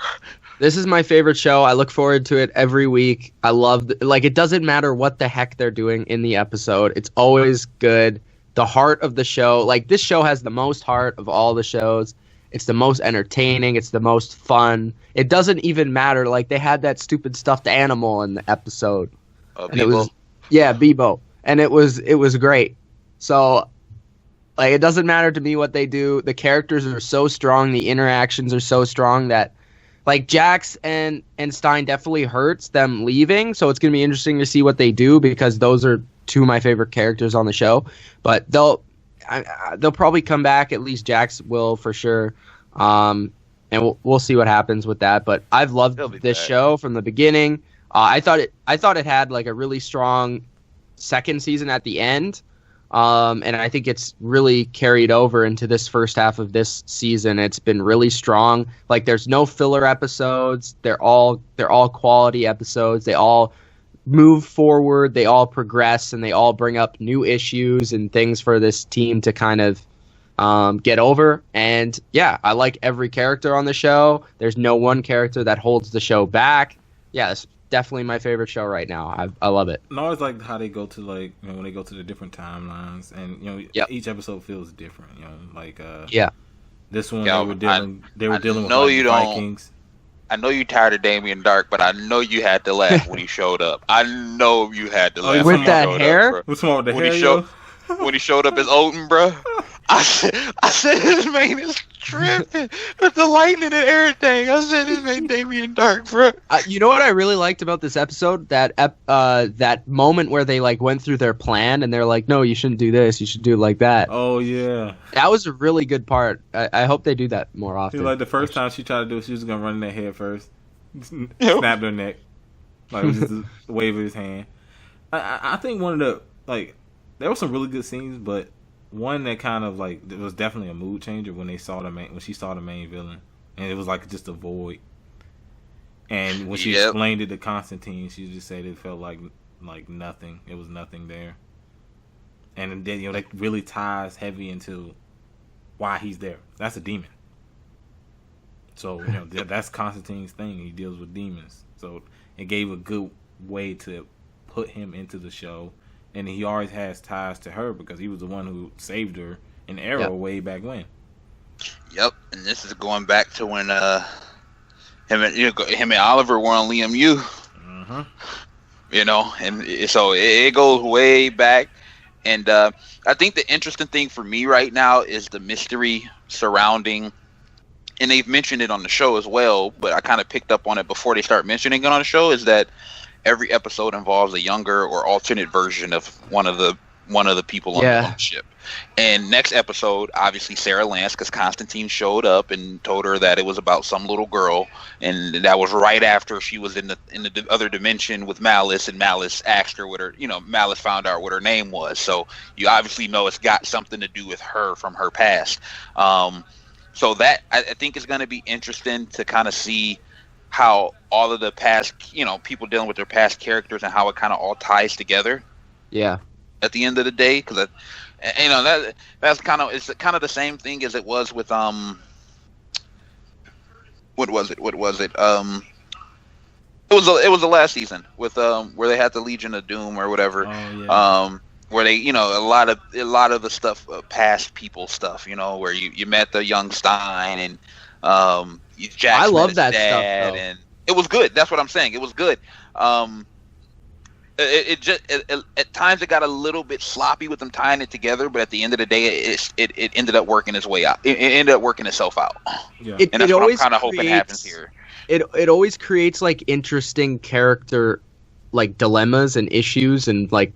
Speaker 3: This is my favorite show. I look forward to it every week. I love it doesn't matter what the heck they're doing in the episode. It's always good. The heart of the show, like this show has the most heart of all the shows. It's the most entertaining. It's the most fun. It doesn't even matter. Like they had that stupid stuffed animal in the episode. And it was, Bebo, and it was great. So, like, it doesn't matter to me what they do. The characters are so strong. The interactions are so strong that, like, Jax and Stein definitely hurts them leaving. So it's gonna be interesting to see what they do because those are two of my favorite characters on the show. But they'll probably come back. At least Jax will for sure. And we'll see what happens with that. But I've loved this show from the beginning. I thought it had like a really strong second season at the end. And I think it's really carried over into this first half of this season. It's been really strong. Like there's no filler episodes. They're all quality episodes. They all move forward. They all progress, and they all bring up new issues and things for this team to kind of get over. And yeah, I like every character on the show. There's no one character that holds the show back. Yeah, it's definitely my favorite show right now. I love it.
Speaker 1: And I always like how they go to when they go to the different timelines, and each episode feels different. This one they were dealing with the Vikings.
Speaker 2: I know you're tired of Damien Dark, but I know you had to laugh when he showed up. I know you had to laugh
Speaker 3: with that hair.
Speaker 1: What's wrong with the hair?
Speaker 2: When he showed up as Odin, bro. I said his man is tripping with the lightning and everything. I said his man Damien Dark, bro.
Speaker 3: You know what I really liked about this episode? That moment where they like went through their plan and they're like, "No, you shouldn't do this. You should do it like that."
Speaker 1: Oh yeah,
Speaker 3: that was a really good part. I hope they do that more often.
Speaker 1: Like the first time she tried to do it, she was gonna run in their head first, snap their neck, like just a wave of his hand. I think one of the there were some really good scenes, but one that kind of it was definitely a mood changer when she saw the main villain, and it was like just a void. And when she explained it to Constantine, she just said it felt like nothing. It was nothing there. And then that really ties heavy into why he's there. That's a demon. So that's Constantine's thing. He deals with demons. So it gave a good way to put him into the show. And he always has ties to her because he was the one who saved her in Arrow way back when.
Speaker 2: Yep, and this is going back to when him and Oliver were on Liam U. Mm-hmm. And so it goes way back. And I think the interesting thing for me right now is the mystery surrounding, and they've mentioned it on the show as well, but I kind of picked up on it before they start mentioning it on the show, is that every episode involves a younger or alternate version of one of the people on the ship. And next episode, obviously Sarah Lance, because Constantine showed up and told her that it was about some little girl, and that was right after she was in the other dimension with Malice, and Malice asked her what her, Malice found out what her name was. So you obviously know it's got something to do with her from her past. So that I think is going to be interesting to kind of see how all of the past, people dealing with their past characters and how it kind of all ties together.
Speaker 3: Yeah.
Speaker 2: At the end of the day, because that's kind of the same thing as it was with what was it? It was the last season with where they had the Legion of Doom or whatever. Oh, yeah. Where they, a lot of the stuff, past people stuff, where you met the young Stein and Jack
Speaker 3: I
Speaker 2: Smith
Speaker 3: love
Speaker 2: is
Speaker 3: that
Speaker 2: dad,
Speaker 3: stuff, though.
Speaker 2: and it was good. That's what I'm saying. It was good. It just at times it got a little bit sloppy with them tying it together, but at the end of the day, it ended up working its way out. It ended up working itself out.
Speaker 1: Yeah.
Speaker 2: And that's what I'm kind of hoping happens here.
Speaker 3: It always creates like interesting character like dilemmas and issues and like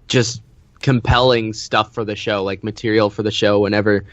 Speaker 3: just compelling stuff for the show, like material for the show. Whenever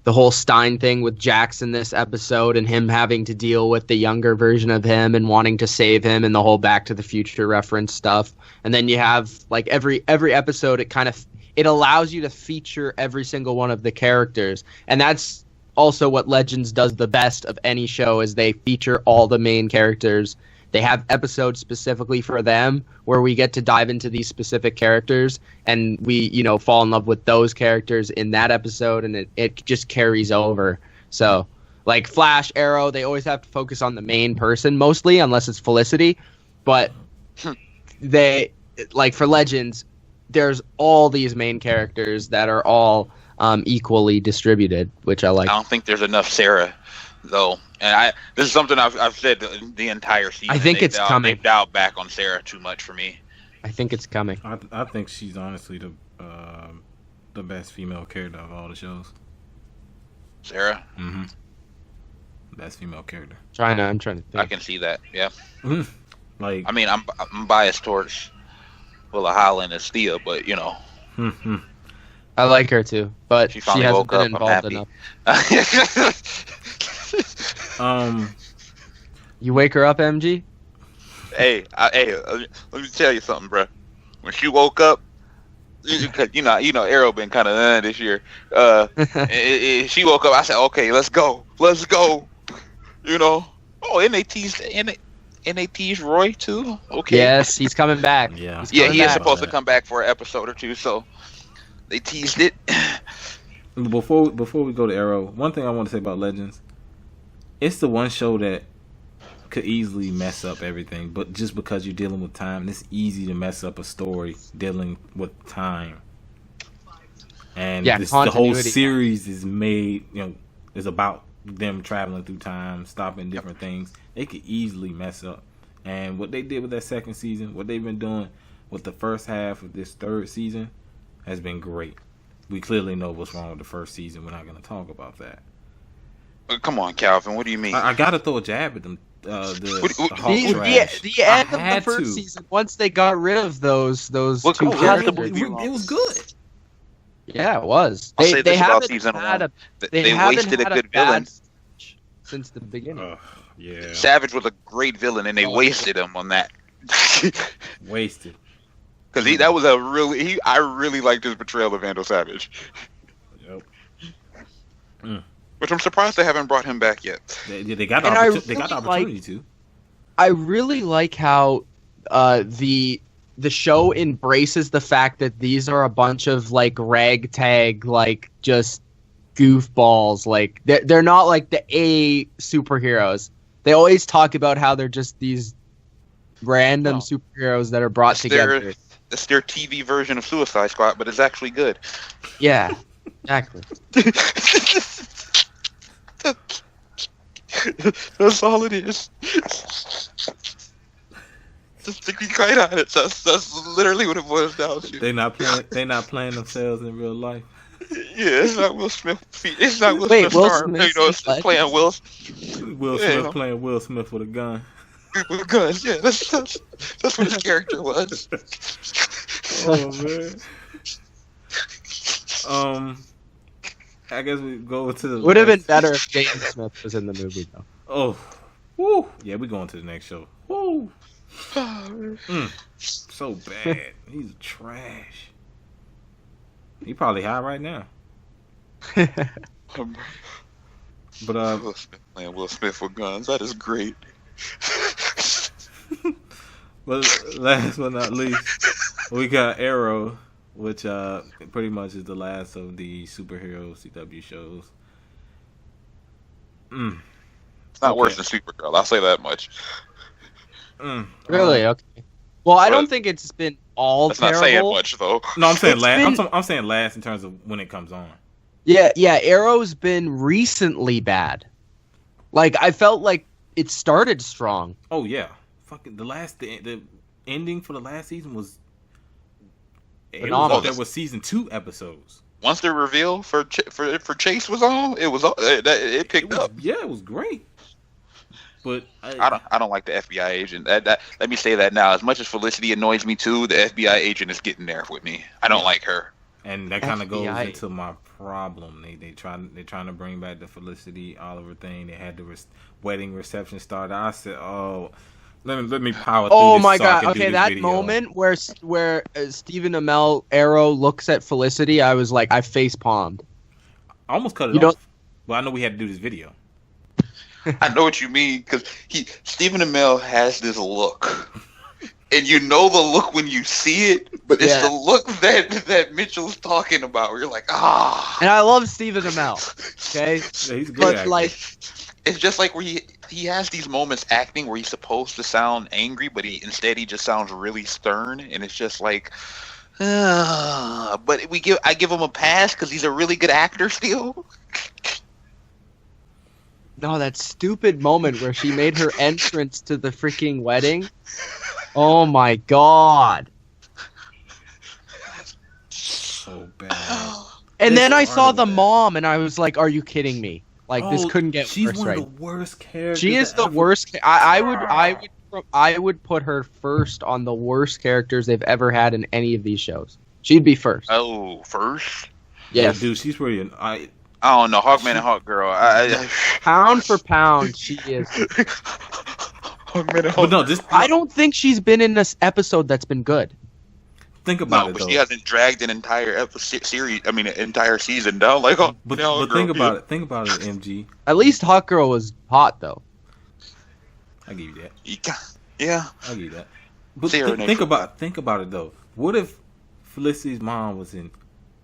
Speaker 3: the whole Stein thing with Jackson this episode and him having to deal with the younger version of him and wanting to save him and the whole Back to the Future reference stuff. And then you have like every episode, it allows you to feature every single one of the characters. And that's also what Legends does the best of any show, is they feature all the main characters. They have episodes specifically for them where we get to dive into these specific characters and we, fall in love with those characters in that episode, and it just carries over. So, like Flash, Arrow, they always have to focus on the main person mostly, unless it's Felicity. But they, like for Legends, there's all these main characters that are all equally distributed, which I like.
Speaker 2: I don't think there's enough Sarah, though. And this is something I've said the entire season.
Speaker 3: I think it's coming.
Speaker 2: They've dialed back on Sarah too much for me.
Speaker 3: I think it's coming.
Speaker 1: I think she's honestly the best female character of all the shows.
Speaker 2: Sarah?
Speaker 1: Mm-hmm. Best female character.
Speaker 3: I'm trying to think.
Speaker 2: I can see that, yeah.
Speaker 1: Mm-hmm. Like,
Speaker 2: I mean, I'm biased towards Willa Holland as Thea, but,
Speaker 1: mm-hmm.
Speaker 3: I like her too, but she hasn't been involved enough. You wake her up, MG?
Speaker 2: Hey, let me tell you something, bro. When she woke up, because Arrow been kind of this year. She woke up. I said, "Okay, let's go." Oh, and they teased Roy too. Okay.
Speaker 3: Yes, he's coming back.
Speaker 1: Yeah.
Speaker 2: He is supposed to come back for an episode or two. So they teased it.
Speaker 1: Before we go to Arrow, one thing I want to say about Legends, it's the one show that could easily mess up everything, but just because you're dealing with time, it's easy to mess up a story dealing with time. And the whole series is made, is about them traveling through time, stopping different things. They could easily mess up. And what they did with that second season, what they've been doing with the first half of this third season, has been great. We clearly know what's wrong with the first season. We're not going to talk about that.
Speaker 2: Come on, Calvin. What do you mean?
Speaker 1: I got to throw a jab at them. The
Speaker 3: end of the first season, once they got rid of those two characters,
Speaker 1: it was good.
Speaker 3: Yeah, it was.
Speaker 2: I'll say this about season one. They wasted a good villain
Speaker 3: since the beginning.
Speaker 1: Yeah.
Speaker 2: Savage was a great villain, and they wasted him on that.
Speaker 1: Wasted.
Speaker 2: Because I really liked his portrayal of Vandal Savage.
Speaker 1: Yep.
Speaker 2: Which I'm surprised they haven't brought him back yet.
Speaker 1: They got the opportunity to.
Speaker 3: I really like how the show embraces the fact that these are a bunch of like ragtag, like just goofballs. Like they're not like the A superheroes. They always talk about how they're just these random superheroes that are brought together.
Speaker 2: It's their TV version of Suicide Squad, but it's actually good.
Speaker 3: Yeah, exactly.
Speaker 2: That's all it is. Just to be quite honest, that's literally what it boils down to.
Speaker 1: They not playing themselves in real life.
Speaker 2: Yeah, it's not Will Smith. It's not Will Smith. It's playing Will.
Speaker 1: Will Smith playing Will Smith with a gun.
Speaker 2: With guns, yeah. That's what his character was.
Speaker 1: Oh man. I guess we go to the.
Speaker 3: Would have been better if Jaden Smith was in the movie, though.
Speaker 1: Oh, woo! Yeah, we're going to the next show. Woo! So bad. He's trash. He probably high right now. But
Speaker 2: Will Smith playing Will Smith with guns. That is great.
Speaker 1: But last but not least, we got Arrow, which pretty much is the last of the superhero CW shows.
Speaker 2: It's not worse than Supergirl. I'll say that much.
Speaker 3: Really? Okay. Well, I don't think it's been all
Speaker 2: That's
Speaker 3: terrible.
Speaker 2: not saying much, though.
Speaker 1: No, I'm saying last. I'm saying last in terms of when it comes on.
Speaker 3: Yeah. Arrow's been recently bad. Like, I felt like it started strong.
Speaker 1: Oh yeah, fucking the ending for the last season was. It was
Speaker 3: Phenomenal.
Speaker 1: up there with season 2 episodes.
Speaker 2: Once the reveal for Chase was on, it picked up.
Speaker 1: Yeah, it was great. But
Speaker 2: I don't like the FBI agent. That let me say that now. As much as Felicity annoys me too, the FBI agent is getting there with me. I don't like her.
Speaker 1: And that kind of goes
Speaker 3: FBI.
Speaker 1: into my problem. They're trying to bring back the Felicity Oliver thing. They had the wedding reception started. I said, oh, let me power through
Speaker 3: Oh
Speaker 1: this
Speaker 3: my
Speaker 1: so I
Speaker 3: god!
Speaker 1: can do
Speaker 3: Okay,
Speaker 1: this
Speaker 3: that
Speaker 1: video.
Speaker 3: moment where Stephen Amell Arrow looks at Felicity, I was like, I face palmed.
Speaker 1: I almost cut it
Speaker 3: You know-
Speaker 1: off. But I know we had to do this video.
Speaker 2: I know what you mean because Stephen Amell has this look, and you know the look when you see it, but it's the look that Mitchell's talking about. Where you're like, ah.
Speaker 3: And I love Stephen Amell. Okay,
Speaker 1: Yeah, he's a good
Speaker 3: but
Speaker 1: actor.
Speaker 3: like,
Speaker 2: It's just like where he has these moments acting where he's supposed to sound angry, but instead he just sounds really stern, and it's just like, but I give him a pass because he's a really good actor still.
Speaker 3: no, that stupid moment where she made her entrance to the freaking wedding. Oh my god!
Speaker 1: So bad.
Speaker 3: And
Speaker 1: This
Speaker 3: then I saw the
Speaker 1: Arnold.
Speaker 3: mom, and I was like, "Are you kidding me? Like this
Speaker 1: Oh,
Speaker 3: couldn't get
Speaker 1: she's
Speaker 3: worse,
Speaker 1: one
Speaker 3: right?"
Speaker 1: of the worst characters.
Speaker 3: She is the
Speaker 1: ever.
Speaker 3: worst. I would put her first on the worst characters they've ever had in any of these shows. She'd be first.
Speaker 2: Oh, first.
Speaker 1: Yeah,
Speaker 3: Yes.
Speaker 1: dude, she's pretty.
Speaker 2: I don't know, Hawkman and Hawkgirl.
Speaker 3: Pound for pound, she is.
Speaker 2: Hawkman and
Speaker 1: But no, just
Speaker 3: I don't think she's been in this episode that's been good.
Speaker 1: think about
Speaker 2: No,
Speaker 1: it
Speaker 2: but
Speaker 1: though.
Speaker 2: she hasn't dragged an entire series. I mean, an entire season down. Like,
Speaker 1: But think about it. Think about it, MG.
Speaker 3: At least Hawk Girl was hot though.
Speaker 1: I give you that.
Speaker 2: Yeah.
Speaker 1: I give you that. But
Speaker 2: See her
Speaker 1: think
Speaker 2: next
Speaker 1: about it though. What if Felicity's mom was in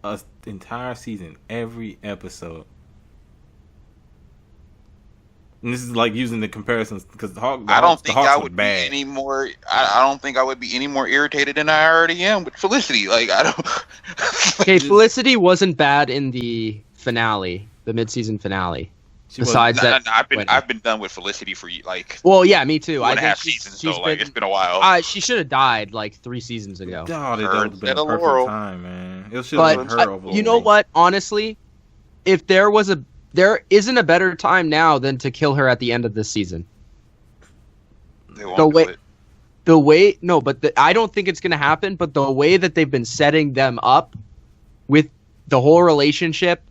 Speaker 1: an entire season, every episode? And this is like using the comparisons because
Speaker 2: I don't think I would be
Speaker 1: bad.
Speaker 2: any more. I don't think I would be any more irritated than I already am with Felicity. Like, I don't.
Speaker 3: Okay, Felicity wasn't bad in the finale, the mid-season finale.
Speaker 1: She wasn't-
Speaker 3: Besides that,
Speaker 2: I've been done with Felicity for like
Speaker 3: well, yeah, me too.
Speaker 2: 2.5
Speaker 3: think
Speaker 2: seasons. So like, it's been a while.
Speaker 3: She should have died like 3 seasons ago.
Speaker 1: God, that
Speaker 2: Her
Speaker 1: would have been
Speaker 2: instead
Speaker 1: a
Speaker 2: of
Speaker 1: perfect
Speaker 2: Laurel.
Speaker 1: time, man. It should have
Speaker 3: But
Speaker 1: been her over.
Speaker 3: you know
Speaker 1: Laurel.
Speaker 3: what? Honestly, if there isn't a better time now than to kill her at the end of this season.
Speaker 2: They won't
Speaker 3: the
Speaker 2: do
Speaker 3: way-
Speaker 2: it.
Speaker 3: The way, no, but I don't think it's going to happen. But the way that they've been setting them up with the whole relationship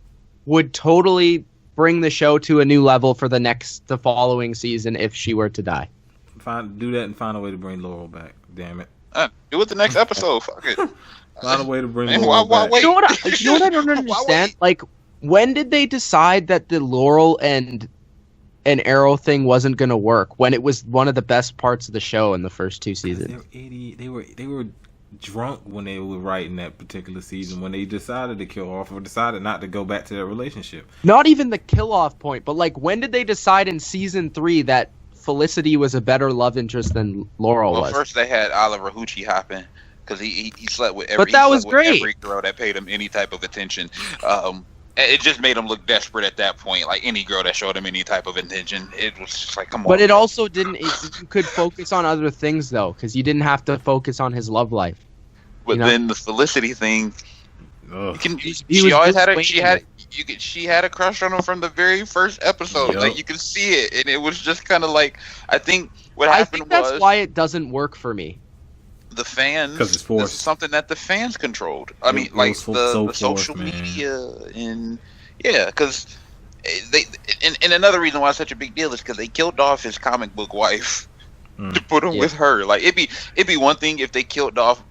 Speaker 3: would totally bring the show to a new level for the following season if she were to die.
Speaker 1: Do that and find a way to bring Laurel back. Damn it.
Speaker 2: Do it the next episode. Fuck it.
Speaker 1: Find a way to bring
Speaker 2: Man,
Speaker 1: Laurel
Speaker 2: why
Speaker 1: back.
Speaker 2: wait?
Speaker 3: You know what I don't
Speaker 2: Why
Speaker 3: understand?
Speaker 2: wait?
Speaker 3: Like, when did they decide that the Laurel and Arrow thing wasn't going to work when it was one of the best parts of the show in the first 2 seasons?
Speaker 1: They're idiot. They were drunk when they were writing that particular season when they decided to kill off or decided not to go back to their relationship.
Speaker 3: Not even the kill-off point, but like, when did they decide in season 3 that Felicity was a better love interest than Laurel
Speaker 2: Well,
Speaker 3: was?
Speaker 2: first they had Oliver Hoochie hopping because he slept with
Speaker 3: But that was great.
Speaker 2: every girl that paid him any type of attention. It just made him look desperate at that point. Like any girl that showed him any type of attention, it was just like, come on.
Speaker 3: But it also didn't. You could focus on other things though, because you didn't have to focus on his love life.
Speaker 2: But
Speaker 3: you know?
Speaker 2: then the Felicity thing,
Speaker 1: Ugh.
Speaker 3: He
Speaker 2: she
Speaker 3: was
Speaker 2: always
Speaker 3: just
Speaker 2: had
Speaker 3: waiting.
Speaker 2: she had a crush on him from the very first episode.
Speaker 1: Yup.
Speaker 2: Like you could see it, and it was just kind of like, I think what
Speaker 3: I
Speaker 2: happened
Speaker 3: think that's
Speaker 2: was
Speaker 3: why it doesn't work for me.
Speaker 2: the fans.
Speaker 1: 'Cause it's forced.
Speaker 2: This is something that the fans controlled. I
Speaker 1: It
Speaker 2: mean,
Speaker 1: was
Speaker 2: like
Speaker 1: so
Speaker 2: the
Speaker 1: forced,
Speaker 2: social
Speaker 1: man.
Speaker 2: media and yeah, because they and another reason why it's such a big deal is because they killed off his comic book wife to put him
Speaker 3: Yeah.
Speaker 2: with her. Like it'd be one thing if they killed off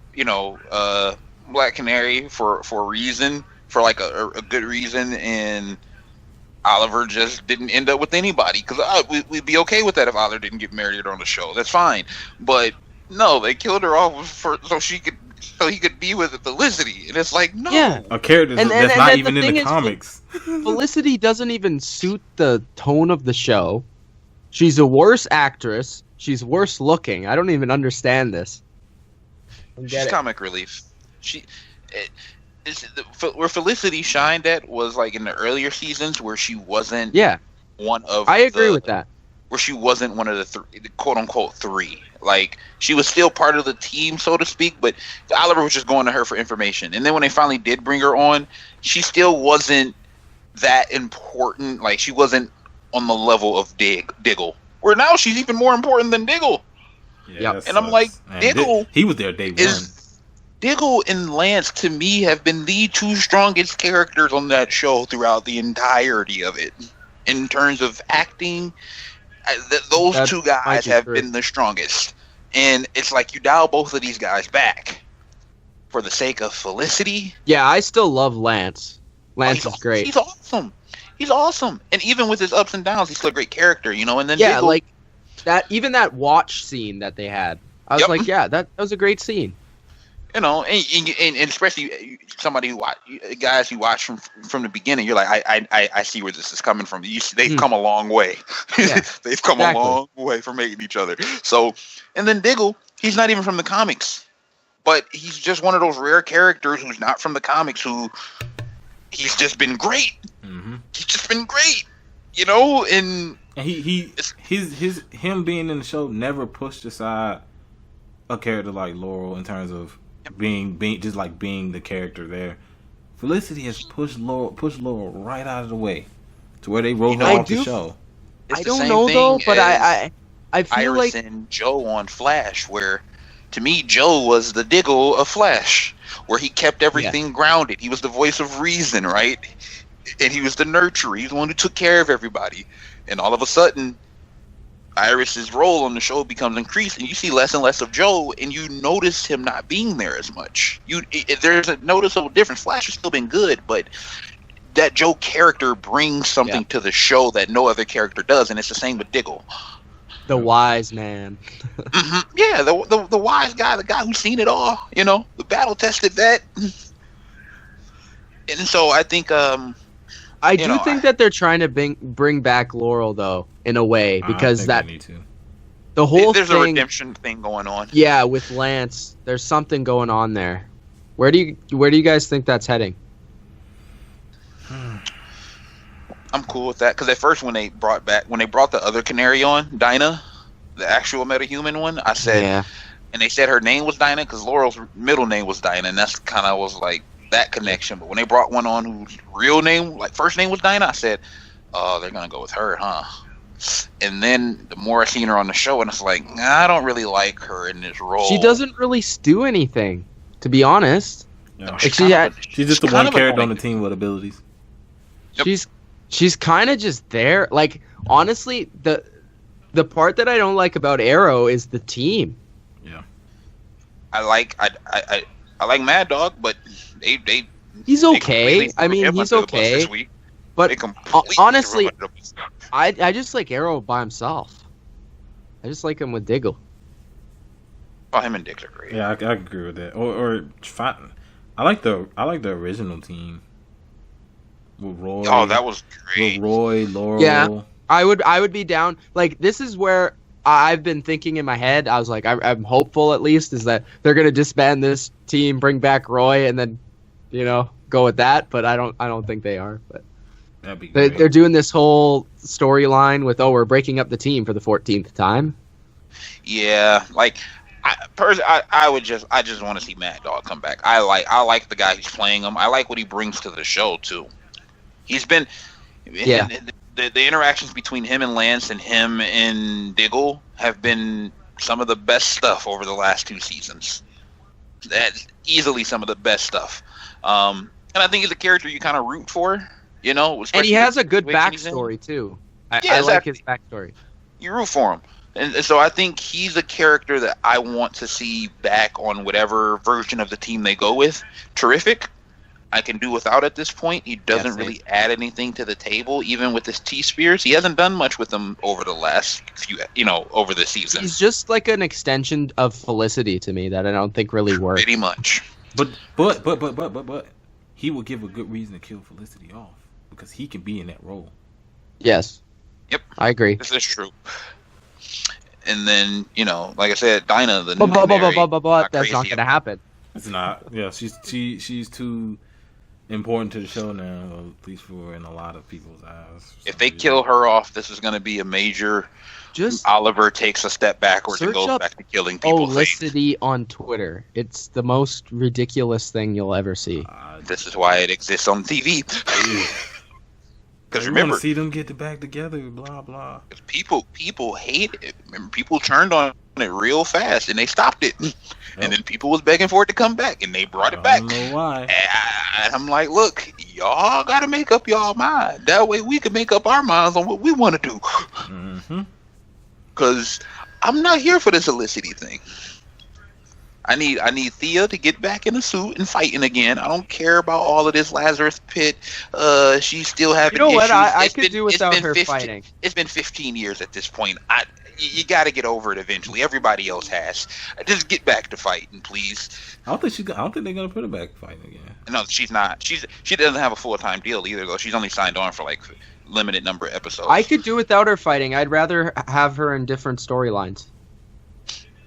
Speaker 2: Black Canary for a reason, for like a good reason, and Oliver just didn't end up with anybody, because we'd be okay with that if Oliver didn't get married on the show. That's fine, but no, they killed her off so he could be with Felicity, and it's like, no.
Speaker 3: Yeah.
Speaker 1: A character
Speaker 3: And
Speaker 1: that's
Speaker 3: then
Speaker 1: not
Speaker 3: the
Speaker 1: even in
Speaker 3: thing
Speaker 1: the
Speaker 3: is,
Speaker 1: comics.
Speaker 3: Felicity doesn't even suit the tone of the show. She's a worse actress. She's worse looking. I don't even understand this.
Speaker 2: She's comic relief. Where Felicity shined at was like in the earlier seasons where she wasn't
Speaker 3: Yeah.
Speaker 2: one of
Speaker 3: I agree with that.
Speaker 2: where she wasn't one of the quote unquote three. Like, she was still part of the team, so to speak, but Oliver was just going to her for information. And then when they finally did bring her on, she still wasn't that important. Like, she wasn't on the level of Diggle. Where now she's even more important than Diggle.
Speaker 1: Yeah,
Speaker 2: and I'm like, Diggle,
Speaker 1: he was there day one.
Speaker 2: Diggle and Lance, to me, have been the two strongest characters on that show throughout the entirety of it. In terms of acting, those two guys have been the strongest. And it's like you dial both of these guys back for the sake of Felicity.
Speaker 3: Yeah, I still love Lance. Lance is great.
Speaker 2: He's awesome. He's awesome. And even with his ups and downs, he's still a great character, you know? And then
Speaker 3: yeah,
Speaker 2: Diggle,
Speaker 3: like that, even that watch scene that they had, I was like, yeah, that was a great scene.
Speaker 2: You know, and especially somebody who guys you watch from the beginning, you're like, I see where this is coming from. They've come a long way.
Speaker 3: Yeah,
Speaker 2: they've come a long way from making each other. So, and then Diggle, he's not even from the comics, but he's just one of those rare characters who's not from the comics who he's just been great. Mm-hmm. He's just been great, you know, and
Speaker 1: him being in the show never pushed aside a character like Laurel in terms of being just like being the character there. Felicity has pushed Laurel right out of the way to where they wrote her off the show.
Speaker 3: I don't know though, but I feel
Speaker 2: Iris
Speaker 3: like
Speaker 2: and Joe on Flash, where to me Joe was the Diggle of Flash, where he kept everything grounded. He was the voice of reason, right? And he was the nurturer. He's the one who took care of everybody. And all of a sudden, Iris's role on the show becomes increased, and you see less and less of Joe, and you notice him not being there as much. There's a noticeable difference. Flash has still been good, but that Joe character brings something to the show that no other character does, and it's the same with Diggle.
Speaker 3: The wise man.
Speaker 2: Mm-hmm. Yeah, the wise guy, the guy who's seen it all, you know, the battle-tested vet. And so I think...
Speaker 3: I do think that they're trying to bring back Laurel, though, in a way, because
Speaker 1: that need to.
Speaker 3: The whole
Speaker 2: there's
Speaker 3: thing,
Speaker 2: a redemption thing going on.
Speaker 3: Yeah, with Lance, there's something going on there. Where do you guys think that's heading?
Speaker 2: I'm cool with that, because at first when they brought the other Canary on, Dinah, the actual metahuman one, I said, and they said her name was Dinah because Laurel's middle name was Dinah, and that's kind of was like that connection. But when they brought one on whose real name, like first name was Dinah, I said, oh, they're gonna go with her, huh? And then the more I seen her on the show, and it's like, I don't really like her in this role.
Speaker 3: She doesn't really do anything, to be honest.
Speaker 1: Yeah.
Speaker 3: Like
Speaker 1: she's just the one character on the team with abilities.
Speaker 2: Yep.
Speaker 3: She's kind of just there. Like, honestly, the part that I don't like about Arrow is the team.
Speaker 1: Yeah.
Speaker 2: I like Mad Dog, but
Speaker 3: he's okay. I mean, he's okay. But honestly, I just like Arrow by himself. I just like him with Diggle.
Speaker 2: Oh, him and Diggle are great.
Speaker 1: Yeah, I agree with that. Or I like the original team with Roy.
Speaker 2: Oh, that was great.
Speaker 1: With Roy, Laurel.
Speaker 3: Yeah, I would be down. Like, this is where I've been thinking in my head. I was like, I'm hopeful at least is that they're gonna disband this team, bring back Roy, and then, you know, go with that. But I don't think they are. But
Speaker 1: that'd be great.
Speaker 3: They're doing this whole storyline with, we're breaking up the team for the 14th time.
Speaker 2: Yeah, like I just want to see Mad Dog come back. I like the guy who's playing him. I like what he brings to the show too. He's been the interactions between him and Lance and him and Diggle have been some of the best stuff over the last 2 seasons. That's easily some of the best stuff. And I think he's a character you kind of root for, you know.
Speaker 3: And he has a good backstory too. I like his backstory.
Speaker 2: You root for him. And so I think he's a character that I want to see back on whatever version of the team they go with. Terrific. I can do without at this point. He doesn't really add anything to the table, even with his T-Spears. He hasn't done much with them over the last few, over the season.
Speaker 3: He's just like an extension of Felicity to me that I don't think really works.
Speaker 2: Pretty much.
Speaker 1: But he will give a good reason to kill Felicity off because he can be in that role.
Speaker 3: Yes.
Speaker 2: Yep.
Speaker 3: I agree.
Speaker 2: This is true. And then, like I said, Dinah, the
Speaker 3: but that's
Speaker 2: crazy
Speaker 3: not going to happen.
Speaker 1: It's not. Yeah, she's too important to the show now, at least for in a lot of people's eyes.
Speaker 2: If they kill her off, this is going to be a major.
Speaker 3: Just
Speaker 2: Oliver takes a step backwards and goes back to killing people.
Speaker 3: Olicity on Twitter. It's the most ridiculous thing you'll ever see.
Speaker 2: This is why it exists on TV. Because remember,
Speaker 1: see them get back together, blah blah.
Speaker 2: People hate it. Remember, people turned on it real fast, and they stopped it. And then people was begging for it to come back, and they brought it back.
Speaker 1: I don't know why.
Speaker 2: And I'm like, look, y'all got to make up y'all mind. That way we can make up our minds on what we want to do.
Speaker 1: Mm-hmm.
Speaker 2: Because I'm not here for this Olicity thing. I need Thea to get back in the suit and fighting again. I don't care about all of this Lazarus Pit. She's still having issues.
Speaker 3: You know what? I could do without her fighting.
Speaker 2: It's been 15 years at this point. You got to get over it eventually. Everybody else has. Just get back to fighting, please.
Speaker 1: I don't think they're gonna put her back fighting again.
Speaker 2: No, she's not. She doesn't have a full-time deal either, though. She's only signed on for like limited number of episodes.
Speaker 3: I could do without her fighting. I'd rather have her in different storylines.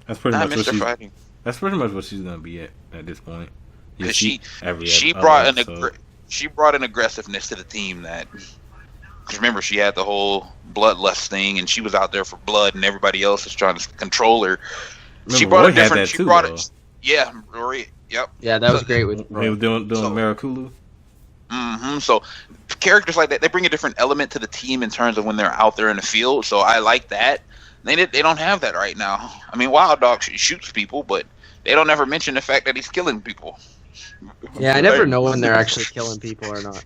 Speaker 1: That's pretty much what
Speaker 2: fighting.
Speaker 1: That's pretty much what she's gonna be at this point.
Speaker 2: Because she brought an aggressiveness to the team that. Because remember, she had the whole bloodlust thing, and she was out there for blood, and everybody else was trying to control her.
Speaker 1: Remember, she brought Roy a different.
Speaker 2: She brought it. Yeah, Rory. Yep.
Speaker 3: Yeah, that was great with.
Speaker 1: He was doing Marikulu.
Speaker 2: Mm-hmm. So characters like that, they bring a different element to the team in terms of when they're out there in the field. So I like that. They don't have that right now. I mean, Wild Dog shoots people, but they don't ever mention the fact that he's killing people.
Speaker 3: Yeah, I never know when they're actually killing people or not.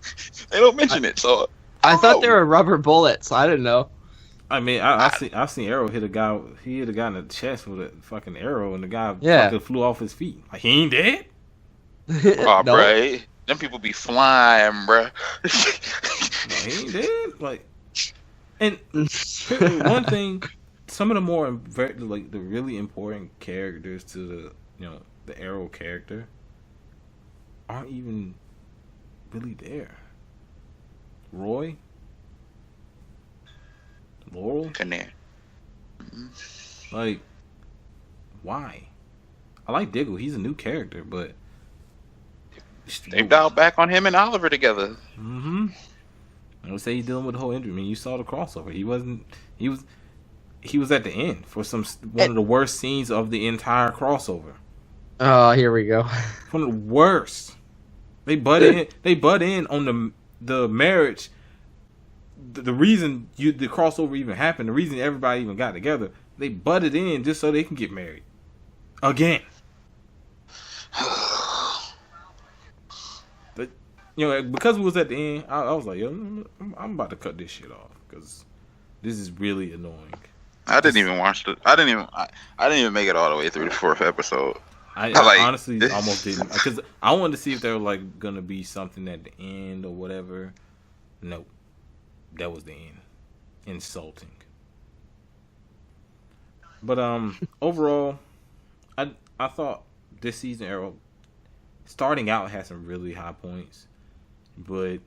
Speaker 2: They don't mention it, so.
Speaker 3: I thought they were rubber bullets. I didn't know.
Speaker 1: I mean, I've seen Arrow hit a guy. He hit a guy in the chest with a fucking arrow, and the guy fucking flew off his feet. Like, he ain't dead.
Speaker 2: Oh, no. Bro, them people be flying, bro.
Speaker 1: He ain't dead. Like, and one thing, some of the more the really important characters to the Arrow character aren't even really there. Roy, Laurel, like, why? I like Diggle. He's a new character, but
Speaker 2: they've dialed back on him and Oliver together.
Speaker 1: Mm-hmm. I would say he's dealing with the whole injury. I mean, you saw the crossover. He was at the end for one of the worst scenes of the entire crossover.
Speaker 3: Oh, here we go.
Speaker 1: One of the worst. They butt in on the marriage. The reason the crossover even happened, the reason everybody even got together, they butted in just so they can get married again. But because it was at the end, I was like, yo, I'm about to cut this shit off because this is really annoying.
Speaker 2: I didn't even watch it. I didn't even make it all the way through the 4th episode.
Speaker 1: I honestly almost didn't, because I wanted to see if there was like gonna be something at the end or whatever. Nope, that was the end. Insulting. But overall, I thought this season Arrow starting out had some really high points, but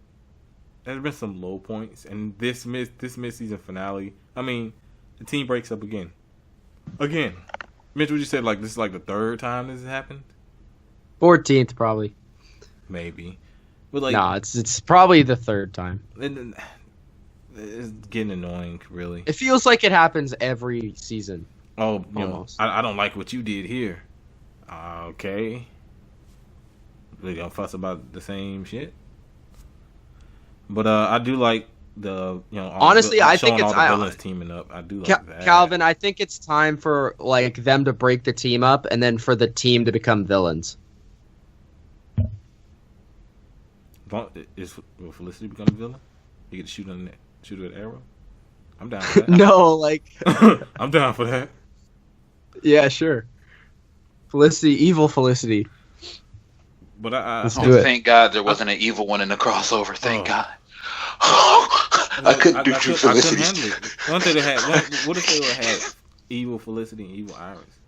Speaker 1: there's been some low points. And this mid-season finale, I mean, the team breaks up again. Mitch, would you say like this is like the 3rd time this has happened?
Speaker 3: 14th probably.
Speaker 1: Maybe. But like,
Speaker 3: no, it's probably the 3rd time.
Speaker 1: It's getting annoying, really.
Speaker 3: It feels like it happens every season.
Speaker 1: Oh, I don't like what you did here. Okay. They gonna fuss about the same shit. But I do like the
Speaker 3: honestly, I think it's
Speaker 1: all the villains teaming up. I do like that.
Speaker 3: Calvin, I think it's time for like them to break the team up and then for the team to become villains.
Speaker 1: Will Felicity become a villain? You get to shoot at Arrow? I'm down for that.
Speaker 3: No, like
Speaker 1: I'm down for that.
Speaker 3: Yeah, sure. Evil Felicity.
Speaker 1: But I
Speaker 2: thank God there wasn't an evil one in the crossover. Thank God. I couldn't do True Felicity.
Speaker 1: I couldn't handle it. What if they would have had evil Felicity and evil Iris?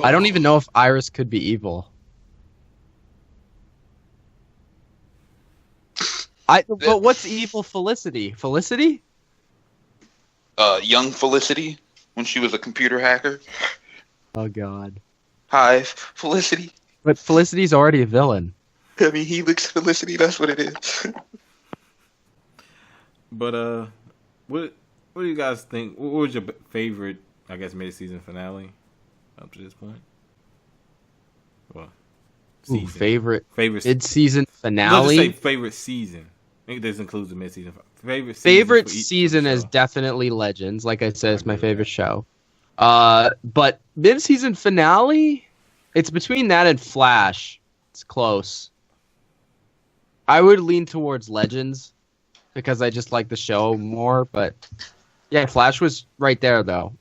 Speaker 3: I don't even know if Iris could be evil. But what's evil Felicity? Felicity?
Speaker 2: Young Felicity, when she was a computer hacker.
Speaker 3: Oh God.
Speaker 2: Hi, Felicity.
Speaker 3: But Felicity's already a villain.
Speaker 2: I mean, Helix, Felicity, that's what it is.
Speaker 1: But what do you guys think? What was your favorite, I guess, mid-season finale up to this point? Well,
Speaker 3: favorite
Speaker 1: mid-season
Speaker 3: finale.
Speaker 1: Let's just say favorite season. I think this includes the mid-season.
Speaker 3: Favorite season is definitely Legends. Like I said, it's my favorite show. But mid-season finale, it's between that and Flash. It's close. I would lean towards Legends because I just like the show more. But yeah, Flash was right there though.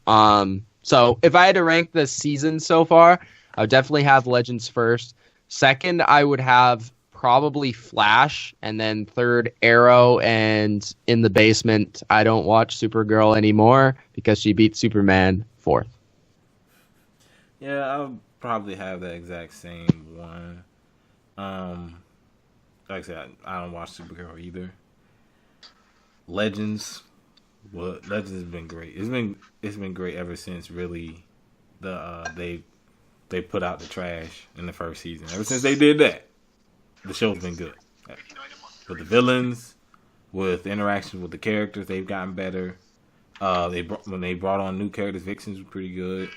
Speaker 3: So if I had to rank the season so far, I would definitely have Legends first. Second, I would have probably Flash, and then third, Arrow, and in the basement, I don't watch Supergirl anymore because she beat Superman fourth.
Speaker 1: Yeah, I'll probably have that exact same one. Like I said, I don't watch Supergirl either. Legends has been great. It's been great ever since really they put out the trash in the first season. Ever since they did that, the show's been good. With the villains, with the interactions with the characters, they've gotten better. When they brought on new characters, Vixen's pretty good.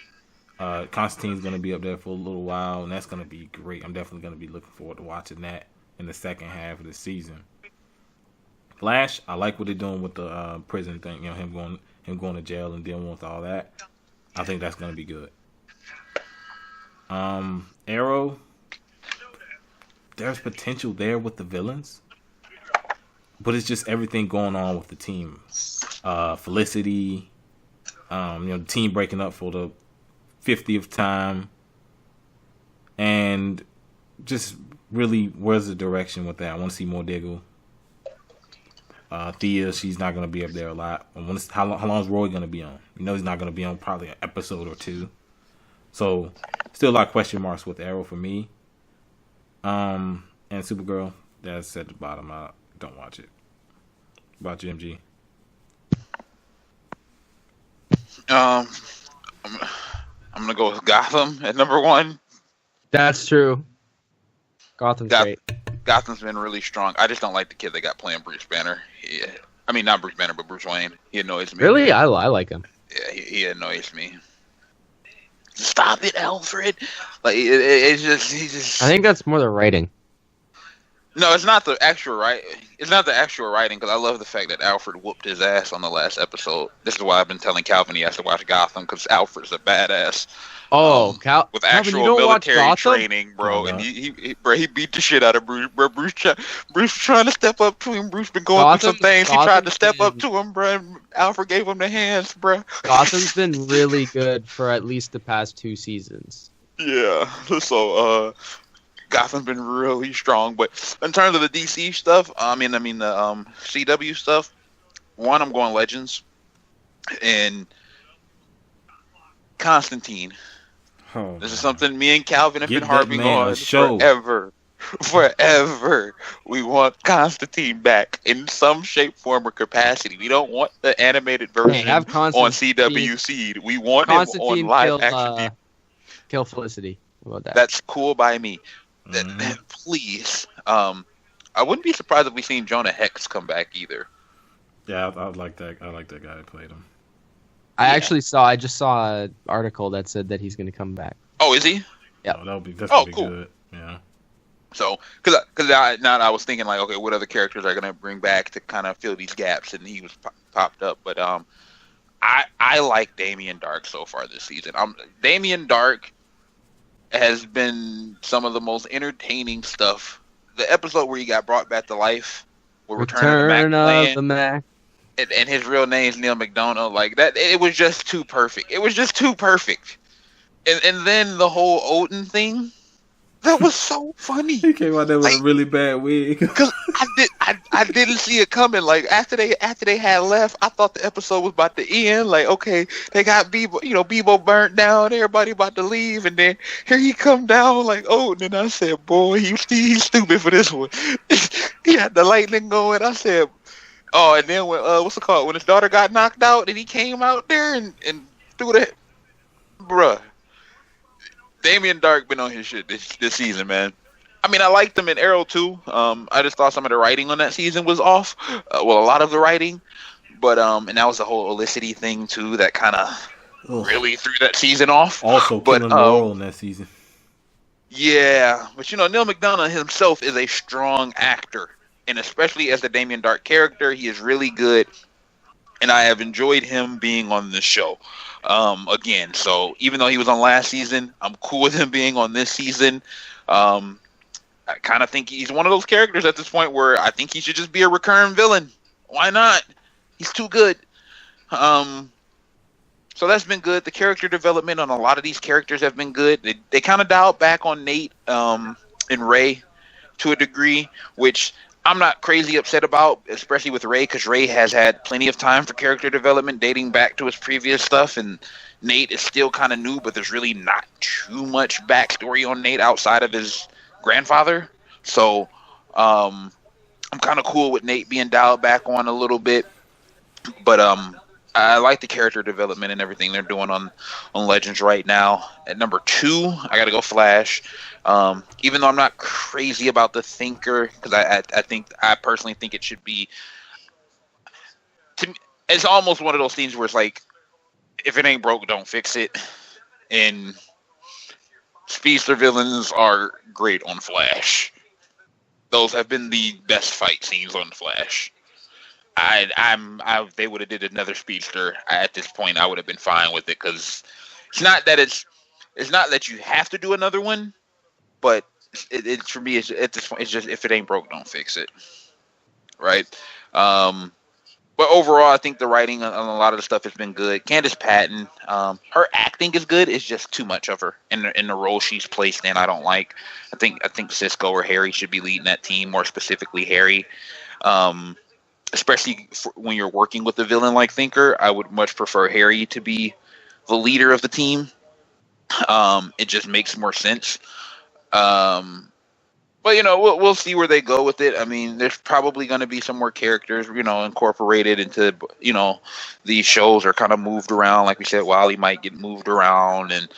Speaker 1: Constantine's going to be up there for a little while, and that's going to be great. I'm definitely going to be looking forward to watching that in the second half of the season. Flash, I like what they're doing with the prison thing. You know, him going to jail and dealing with all that. I think that's going to be good. Arrow, there's potential there with the villains, but it's just everything going on with the team. Felicity, the team breaking up for the 50th time, and just really, where's the direction with that? I want to see more Diggle. Thea, she's not going to be up there a lot. How long is Roy going to be on? He's not going to be on probably an episode or two. So, still a lot of question marks with Arrow for me. And Supergirl, that's at the bottom. I don't watch it. About you, MG?
Speaker 2: I'm gonna go with Gotham at number one.
Speaker 3: That's true. Gotham's great.
Speaker 2: Gotham's been really strong. I just don't like the kid they got playing Bruce Banner. I mean, not Bruce Banner, but Bruce Wayne. He annoys me.
Speaker 3: Really? I like him.
Speaker 2: Yeah, he annoys me. Stop it, Alfred! Like it's just.
Speaker 3: I think that's more the writing.
Speaker 2: No, it's not the actual writing because I love the fact that Alfred whooped his ass on the last episode. This is why I've been telling Calvin he has to watch Gotham because Alfred's a badass.
Speaker 3: Oh,
Speaker 2: with actual military training, bro, and he beat the shit out of Bruce. Bro, Bruce trying to step up to him. Bruce been going through some things. He tried to step up to him, bro. And Alfred gave him the hands, bro.
Speaker 3: Gotham's been really good for at least the past 2 seasons.
Speaker 2: Yeah, so Gotham's been really strong. But in terms of the DC stuff, I mean the CW stuff. One, I'm going Legends, and Constantine.
Speaker 1: Oh,
Speaker 2: this is something me and Calvin have been harping on forever. We want Constantine back in some shape, form, or capacity. We don't want the animated version on CW Seed. We want him on live action.
Speaker 3: Kill Felicity. How about that?
Speaker 2: That's cool by me. Please. I wouldn't be surprised if we seen Jonah Hex come back either.
Speaker 1: Yeah, I like that. I like that guy that played him.
Speaker 3: I just saw an article that said that he's going to come back.
Speaker 2: Oh, is he?
Speaker 3: Yeah.
Speaker 1: Oh, that's be cool. Good. Yeah.
Speaker 2: So, because I was thinking like, okay, what other characters are going to bring back to kind of fill these gaps, and he was popped up. But I like Damien Dark so far this season. Damien Dark has been some of the most entertaining stuff. The episode where he got brought back to life, Return of the Mac. And his real name's Neil McDonough. Like that, it was just too perfect. And then the whole Odin thing, that was so funny.
Speaker 1: He came out there with a really bad wig.
Speaker 2: Because I didn't see it coming. Like after they had left, I thought the episode was about to end. Like okay, they got Bebo burnt down. Everybody about to leave, and then here he come down like Odin. And I said, boy, he's stupid for this one. He had the lightning going. I said. Oh, and then when when his daughter got knocked out and he came out there and threw that, bruh. Damien Dark been on his shit this season, man. I mean, I liked them in Arrow too. I just thought some of the writing on that season was off. Well, a lot of the writing, but and that was the whole Olicity thing too that kind of really threw that season off.
Speaker 1: Also,
Speaker 2: but
Speaker 1: killing Laurel in that season.
Speaker 2: Yeah, but Neil McDonough himself is a strong actor, and especially as the Damien Dark character, he is really good. And I have enjoyed him being on this show. Again, so even though he was on last season, I'm cool with him being on this season. I kind of think he's one of those characters at this point where I think he should just be a recurring villain. Why not? He's too good. So that's been good. The character development on a lot of these characters have been good. They kind of dialed back on Nate and Ray to a degree, which I'm not crazy upset about, especially with Ray, because Ray has had plenty of time for character development dating back to his previous stuff, and Nate is still kind of new, but there's really not too much backstory on Nate outside of his grandfather. So I'm kind of cool with Nate being dialed back on a little bit, but I like the character development and everything they're doing on Legends right now. At number 2, I got to go Flash. Even though I'm not crazy about the Thinker, because I personally think it should be. It's almost one of those things where it's like, if it ain't broke, don't fix it. And speedster villains are great on Flash. Those have been the best fight scenes on Flash. They would have did another speedster at this point. I would have been fine with it, because it's not that you have to do another one, but it for me it's at this point it's just, if it ain't broke, don't fix it, right? But overall, I think the writing on a lot of the stuff has been good. Candace Patton, her acting is good. It's just too much of her in the role she's placed in. I don't like. I think Cisco or Harry should be leading that team, more specifically Harry. Especially when you're working with a villain like Thinker, I would much prefer Harry to be the leader of the team. It just makes more sense. But we'll see where they go with it. I mean, there's probably going to be some more characters, incorporated into, these shows, or kind of moved around. Like we said, Wally might get moved around, and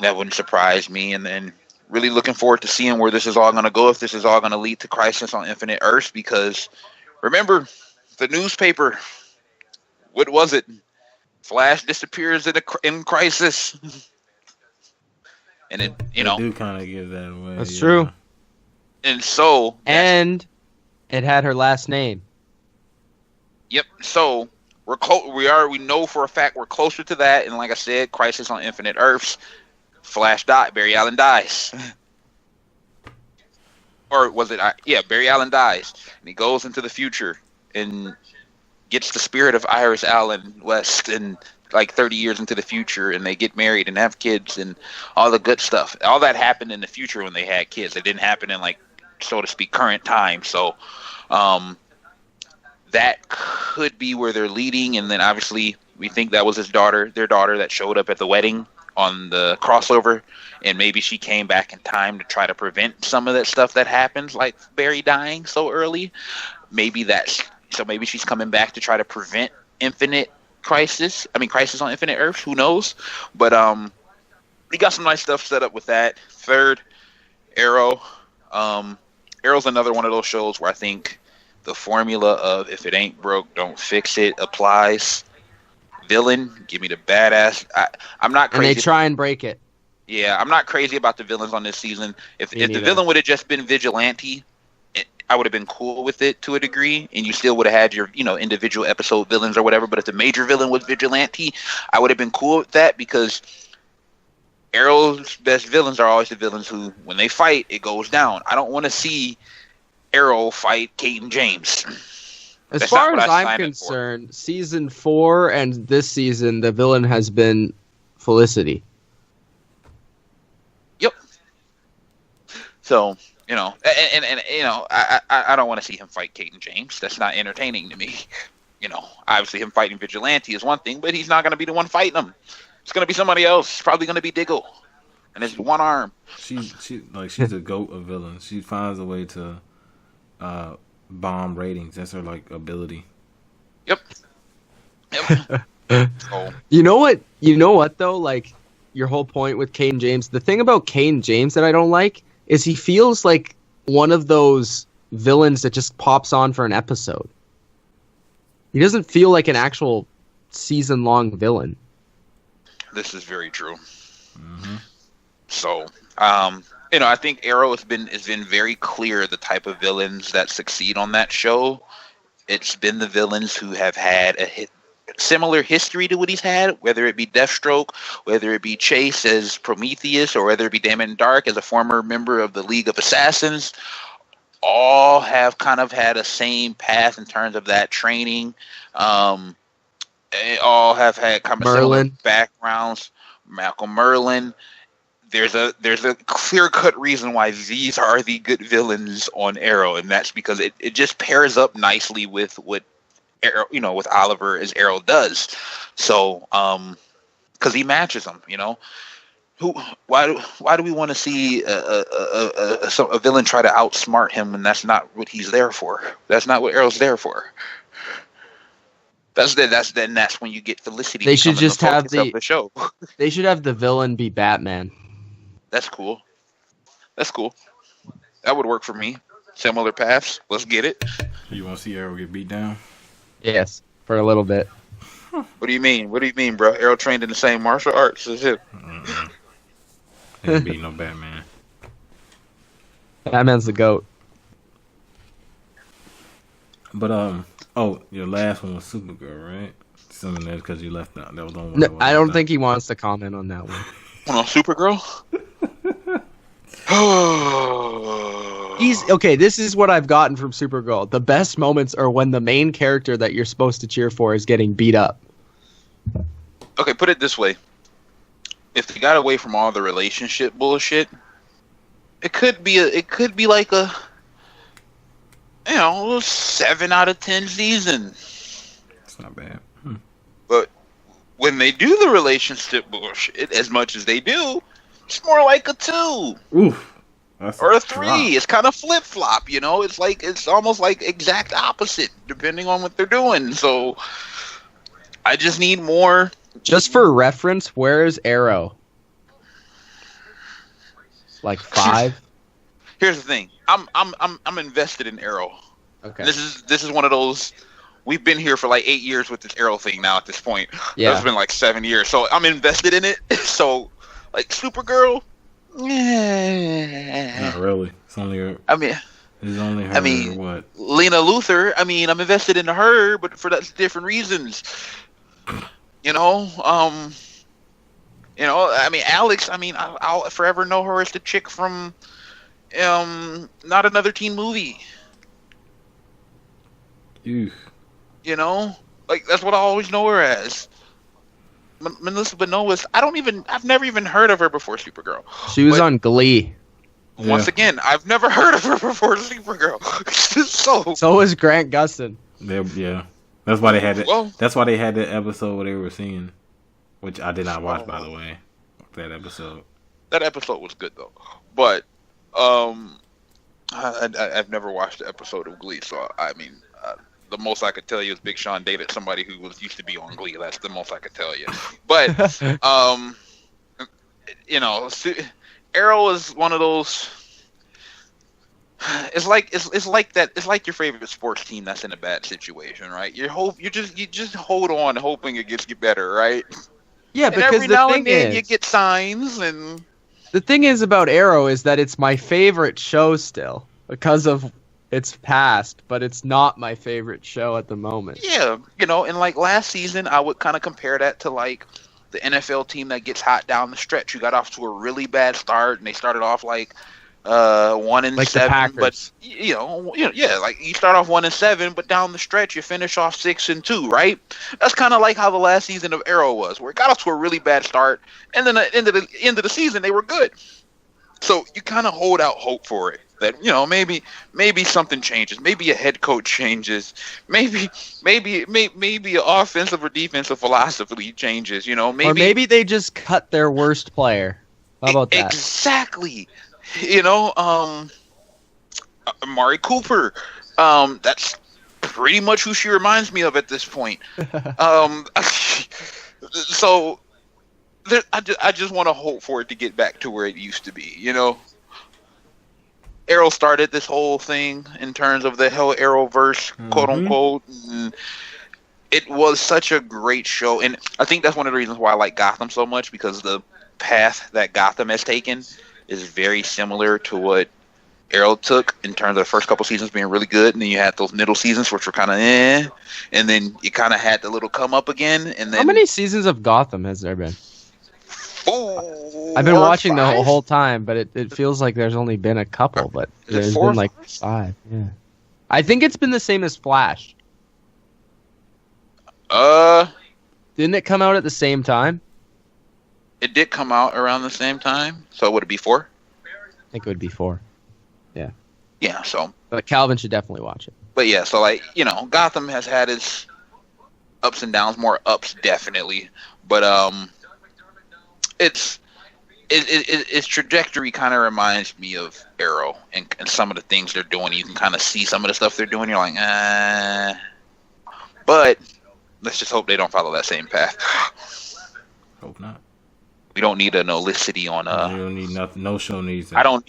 Speaker 2: that wouldn't surprise me. And then really looking forward to seeing where this is all going to go, if this is all going to lead to Crisis on Infinite Earths, because remember, the newspaper, what was it? Flash disappears in Crisis. And it,
Speaker 1: They do kind of give that away.
Speaker 3: That's true.
Speaker 2: And so...
Speaker 3: And it had her last name.
Speaker 2: Yep. So, we know for a fact we're closer to that. And like I said, Crisis on Infinite Earths, Flash Barry Allen dies. Or was it? Yeah, Barry Allen dies, and he goes into the future and gets the spirit of Iris Allen West, and like 30 years into the future, and they get married and have kids and all the good stuff. All that happened in the future when they had kids. It didn't happen in, like, so to speak, current time. So that could be where they're leading. And then obviously we think that was their daughter that showed up at the wedding on the crossover, and maybe she came back in time to try to prevent some of that stuff that happens, like Barry dying so early. Maybe she's coming back to try to prevent Crisis on Infinite Earths. Who knows? But we got some nice stuff set up with that. Third, Arrow. Arrow's another one of those shows where I think the formula of if it ain't broke, don't fix it applies. Villain, give me the badass. I'm not crazy.
Speaker 3: And they try and break it.
Speaker 2: Yeah, I'm not crazy about the villains on this season. If the villain would have just been Vigilante, I would have been cool with it to a degree, and you still would have had your, individual episode villains or whatever. But if the major villain was Vigilante, I would have been cool with that, because Arrow's best villains are always the villains who, when they fight, it goes down. I don't want to see Arrow fight Kate James.
Speaker 3: As far as I'm concerned, season 4 and this season, the villain has been Felicity.
Speaker 2: Yep. So, I don't want to see him fight Kate James. That's not entertaining to me. Obviously him fighting Vigilante is one thing, but he's not going to be the one fighting him. It's going to be somebody else. It's probably going to be Diggle. And it's one arm.
Speaker 1: She's a goat of villains. She finds a way to bomb ratings. That's her ability.
Speaker 2: Yep.
Speaker 3: Oh. You know what though? Like, your whole point with Kane James. The thing about Kane James that I don't like is he feels like one of those villains that just pops on for an episode. He doesn't feel like an actual season-long villain.
Speaker 2: This is very true.
Speaker 1: Mm-hmm.
Speaker 2: So, I think Arrow has been very clear the type of villains that succeed on that show. It's been the villains who have had a similar history to what he's had, whether it be Deathstroke, whether it be Chase as Prometheus, or whether it be Damon Dark as a former member of the League of Assassins. All have kind of had a same path in terms of that training. They all have had kind of similar backgrounds. Malcolm Merlin. There's a clear-cut reason why these are the good villains on Arrow, and that's because it just pairs up nicely with what Arrow, with Oliver as Arrow does. So, because he matches them, Why do we want to see a villain try to outsmart him when that's not what he's there for? That's not what Arrow's there for. That's when you get Felicity.
Speaker 3: They should just have
Speaker 2: the show.
Speaker 3: They should have the villain be Batman.
Speaker 2: That's cool. That would work for me. Similar paths. Let's get it.
Speaker 1: You want to see Arrow get beat down?
Speaker 3: Yes, for a little bit.
Speaker 2: What do you mean? What do you mean, bro? Arrow trained in the same martial arts as him.
Speaker 1: Ain't beat no Batman.
Speaker 3: Batman's the GOAT.
Speaker 2: But
Speaker 1: your last one was Supergirl, right? Something that's because you left out. That was the only one.
Speaker 3: No, I don't think he wants to comment on that one.
Speaker 2: On Supergirl?
Speaker 3: This is what I've gotten from Supergirl. The best moments are when the main character that you're supposed to cheer for is getting beat up.
Speaker 2: Okay, put it this way. If they got away from all the relationship bullshit, it could be like a 7 out of 10 season.
Speaker 1: It's not bad.
Speaker 2: But when they do the relationship bullshit as much as they do, it's more like a 2.
Speaker 1: Oof.
Speaker 2: Or a 3. It's kind of flip-flop, It's almost like exact opposite, depending on what they're doing. So, I just need more.
Speaker 3: Just for reference, where is Arrow? Like 5?
Speaker 2: Here's the thing. I'm invested in Arrow.
Speaker 3: Okay.
Speaker 2: This is one of those. We've been here for like 8 years with this Arrow thing now. At this point,
Speaker 3: yeah,
Speaker 2: it's been like 7 years. So I'm invested in it. So, like Supergirl.
Speaker 1: Not really. It's only her. What?
Speaker 2: Lena Luthor. I'm invested in her, but for different reasons. Alex. I'll forever know her as the chick from, Not Another Teen Movie.
Speaker 1: Ew.
Speaker 2: That's what I always know her as. Melissa Benoist, I've never even heard of her before Supergirl.
Speaker 3: She was on Glee.
Speaker 2: Once again, I've never heard of her before Supergirl.
Speaker 3: So was Grant Gustin.
Speaker 1: Yeah. That's why they had it. That's why they had the episode where they were singing, which I did not watch, by the way. That episode.
Speaker 2: That episode was good though, but I've never watched the episode of Glee, so the most I could tell you is Big Sean dated somebody who used to be on Glee. That's the most I could tell you. But Arrow is one of those. It's like that. It's like your favorite sports team that's in a bad situation, right? You just hold on, hoping it gets better, right?
Speaker 3: Yeah,
Speaker 2: and
Speaker 3: because
Speaker 2: every now and then you get signs, and
Speaker 3: the thing is about Arrow is that it's my favorite show still because of its past, but it's not my favorite show at the moment.
Speaker 2: Yeah, and like last season, I would kind of compare that to like the NFL team that gets hot down the stretch. You got off to a really bad start, and they started off like 1-7,
Speaker 3: like the Packers.
Speaker 2: But like you start off 1-7, but down the stretch you finish off 6-2, right? That's kind of like how the last season of Arrow was, where it got off to a really bad start, and then at the end of the season they were good. So you kind of hold out hope for it that maybe something changes, maybe a head coach changes, maybe an offensive or defensive philosophy changes, or
Speaker 3: maybe they just cut their worst player. How about that?
Speaker 2: Exactly. Amari Cooper. That's pretty much who she reminds me of at this point. So I just want to hope for it to get back to where it used to be, Arrow started this whole thing in terms of the whole Arrowverse, quote unquote. And it was such a great show, and I think that's one of the reasons why I like Gotham so much, because the path that Gotham has taken is very similar to what Arrow took in terms of the first couple seasons being really good, and then you had those middle seasons which were kind of and then you kind of had the little come up again. And then
Speaker 3: how many seasons of Gotham has there been? I've been watching the whole time, but it feels like there's only been a couple, but there's been like 5. Yeah, I think it's been the same as Flash.
Speaker 2: Didn't
Speaker 3: it come out at the same time?
Speaker 2: It did come out around the same time, so would it be 4?
Speaker 3: I think it would be 4. Yeah.
Speaker 2: Yeah, so.
Speaker 3: But Calvin should definitely watch it.
Speaker 2: But yeah, so like, Gotham has had its ups and downs, more ups definitely, but its trajectory kind of reminds me of Arrow and some of the things they're doing. You can kind of see some of the stuff they're doing. You're like, but let's just hope they don't follow that same path.
Speaker 1: Hope not.
Speaker 2: We don't need an olicity on
Speaker 1: You don't need nothing. No show needs that.
Speaker 2: I don't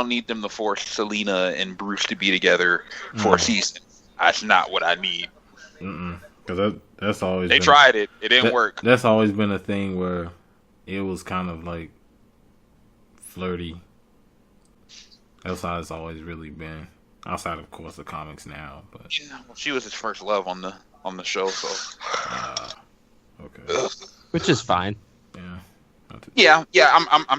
Speaker 2: need them to force Selena and Bruce to be together for a season. That's not what I need.
Speaker 1: Because that's always
Speaker 2: they tried it. It didn't work.
Speaker 1: That's always been a thing where it was kind of like flirty. That's how it's always really been. Outside, of course, the comics now. But
Speaker 2: yeah, well, she was his first love on the show, so
Speaker 1: okay,
Speaker 3: which is fine.
Speaker 2: Yeah. I'm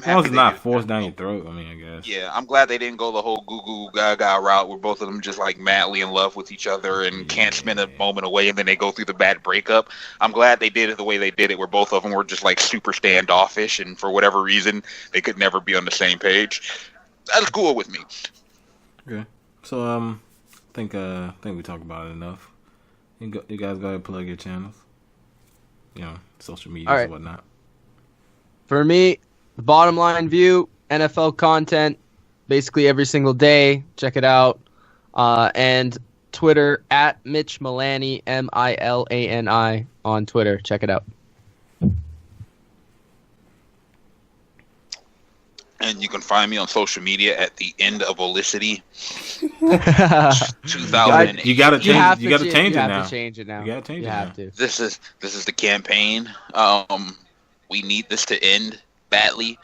Speaker 2: happy.
Speaker 1: It's not forced down your throat. I mean, I guess.
Speaker 2: Yeah, I'm glad they didn't go the whole goo goo gaga route where both of them just like madly in love with each other and can't spend a moment away, and then they go through the bad breakup. I'm glad they did it the way they did it, where both of them were just like super standoffish, and for whatever reason they could never be on the same page. That's cool with me.
Speaker 1: Okay, so I think we talked about it enough. You guys go ahead and plug your channels. Social media and whatnot.
Speaker 3: For me, the Bottom Line View, NFL content, basically every single day. Check it out. And Twitter, at Mitch Milani, Milani on Twitter. Check it out.
Speaker 2: And you can find me on social media at the end of Olicity. 2008.
Speaker 1: You gotta change. You gotta change it now.
Speaker 3: You have to change it now.
Speaker 1: You gotta change it now.
Speaker 2: This is the campaign. We need this to end badly.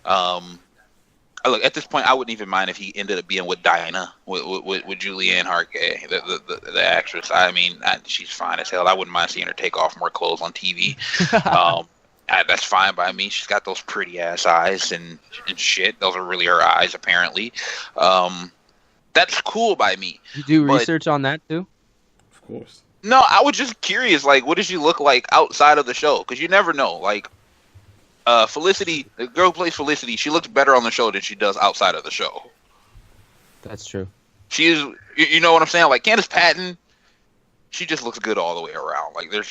Speaker 2: Look, at this point, I wouldn't even mind if he ended up being with Diana, with Julianne Harkey, the actress. I mean, she's fine as hell. I wouldn't mind seeing her take off more clothes on TV. That's fine by me. She's got those pretty ass eyes and shit. Those are really her eyes, apparently. That's cool by me.
Speaker 3: You do research on that too?
Speaker 1: Of course.
Speaker 2: No, I was just curious. Like, what does she look like outside of the show? Because you never know. Like, Felicity, the girl who plays Felicity, she looks better on the show than she does outside of the show.
Speaker 3: That's true.
Speaker 2: She is, you know what I'm saying? Like, Candace Patton, she just looks good all the way around. Like, that's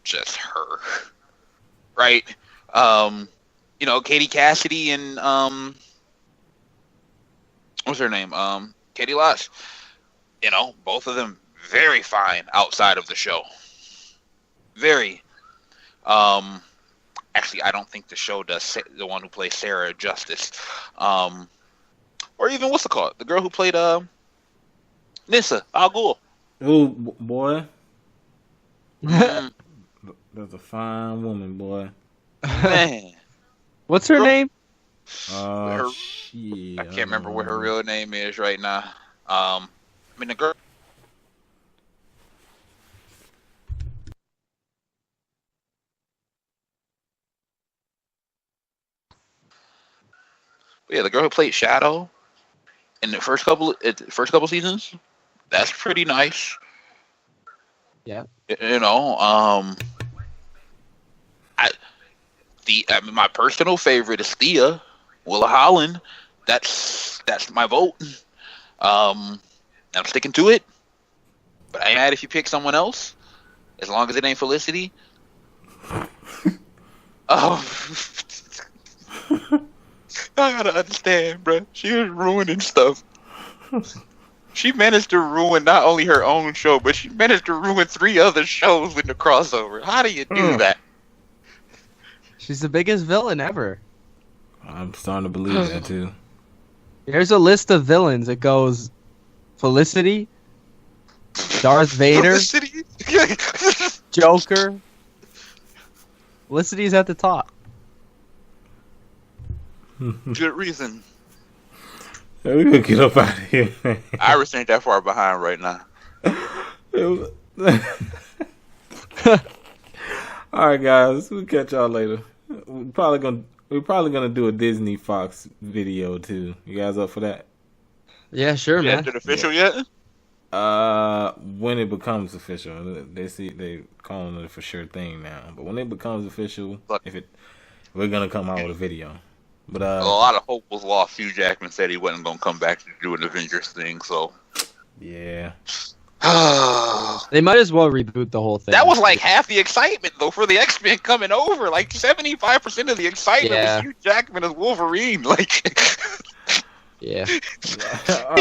Speaker 2: just her. Right? Katie Cassidy and, what's her name? Katie Lotz. Both of them very fine outside of the show. Very. Actually, I don't think the show does the one who plays Sarah justice. Or even, what's it called? The girl who played Nissa Al Ghul.
Speaker 1: Oh, boy. That's a fine woman, boy.
Speaker 2: Man.
Speaker 3: What's her name?
Speaker 1: Shit.
Speaker 2: I can't remember what her real name is right now. The girl. But yeah, the girl who played Shadow in the first couple seasons, that's pretty nice.
Speaker 3: Yeah.
Speaker 2: My personal favorite is Thea, Willa Holland. That's my vote. I'm sticking to it. But I ain't mad if you pick someone else, as long as it ain't Felicity. I gotta understand, bro. She was ruining stuff. She managed to ruin not only her own show, but she managed to ruin 3 other shows with the crossover. How do you do that?
Speaker 3: She's the biggest villain ever.
Speaker 1: I'm starting to believe that too.
Speaker 3: There's a list of villains. It goes Felicity, Darth Vader,
Speaker 2: City.
Speaker 3: Joker. Felicity's at the top.
Speaker 2: Good reason.
Speaker 1: We gonna get up out of here, man.
Speaker 2: Iris ain't that far behind right now.
Speaker 1: All right, guys. We'll catch y'all later. We're probably gonna do a Disney Fox video too. You guys up for that?
Speaker 3: Yeah, sure, man.
Speaker 2: Is it official yet?
Speaker 1: When it becomes official, they calling it a for sure thing now. But when it becomes official, we're gonna come out with a video. But
Speaker 2: a lot of hope was lost. Hugh Jackman said he wasn't gonna come back to do an Avengers thing, so
Speaker 1: yeah.
Speaker 3: They might as well reboot the whole thing.
Speaker 2: That was like half the excitement, though, for the X-Men coming over. Like 75% of the excitement was Hugh Jackman as Wolverine. Like,
Speaker 3: yeah,
Speaker 2: he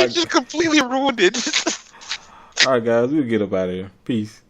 Speaker 2: just completely ruined it.
Speaker 1: All right, guys, we'll get up out of here. Peace.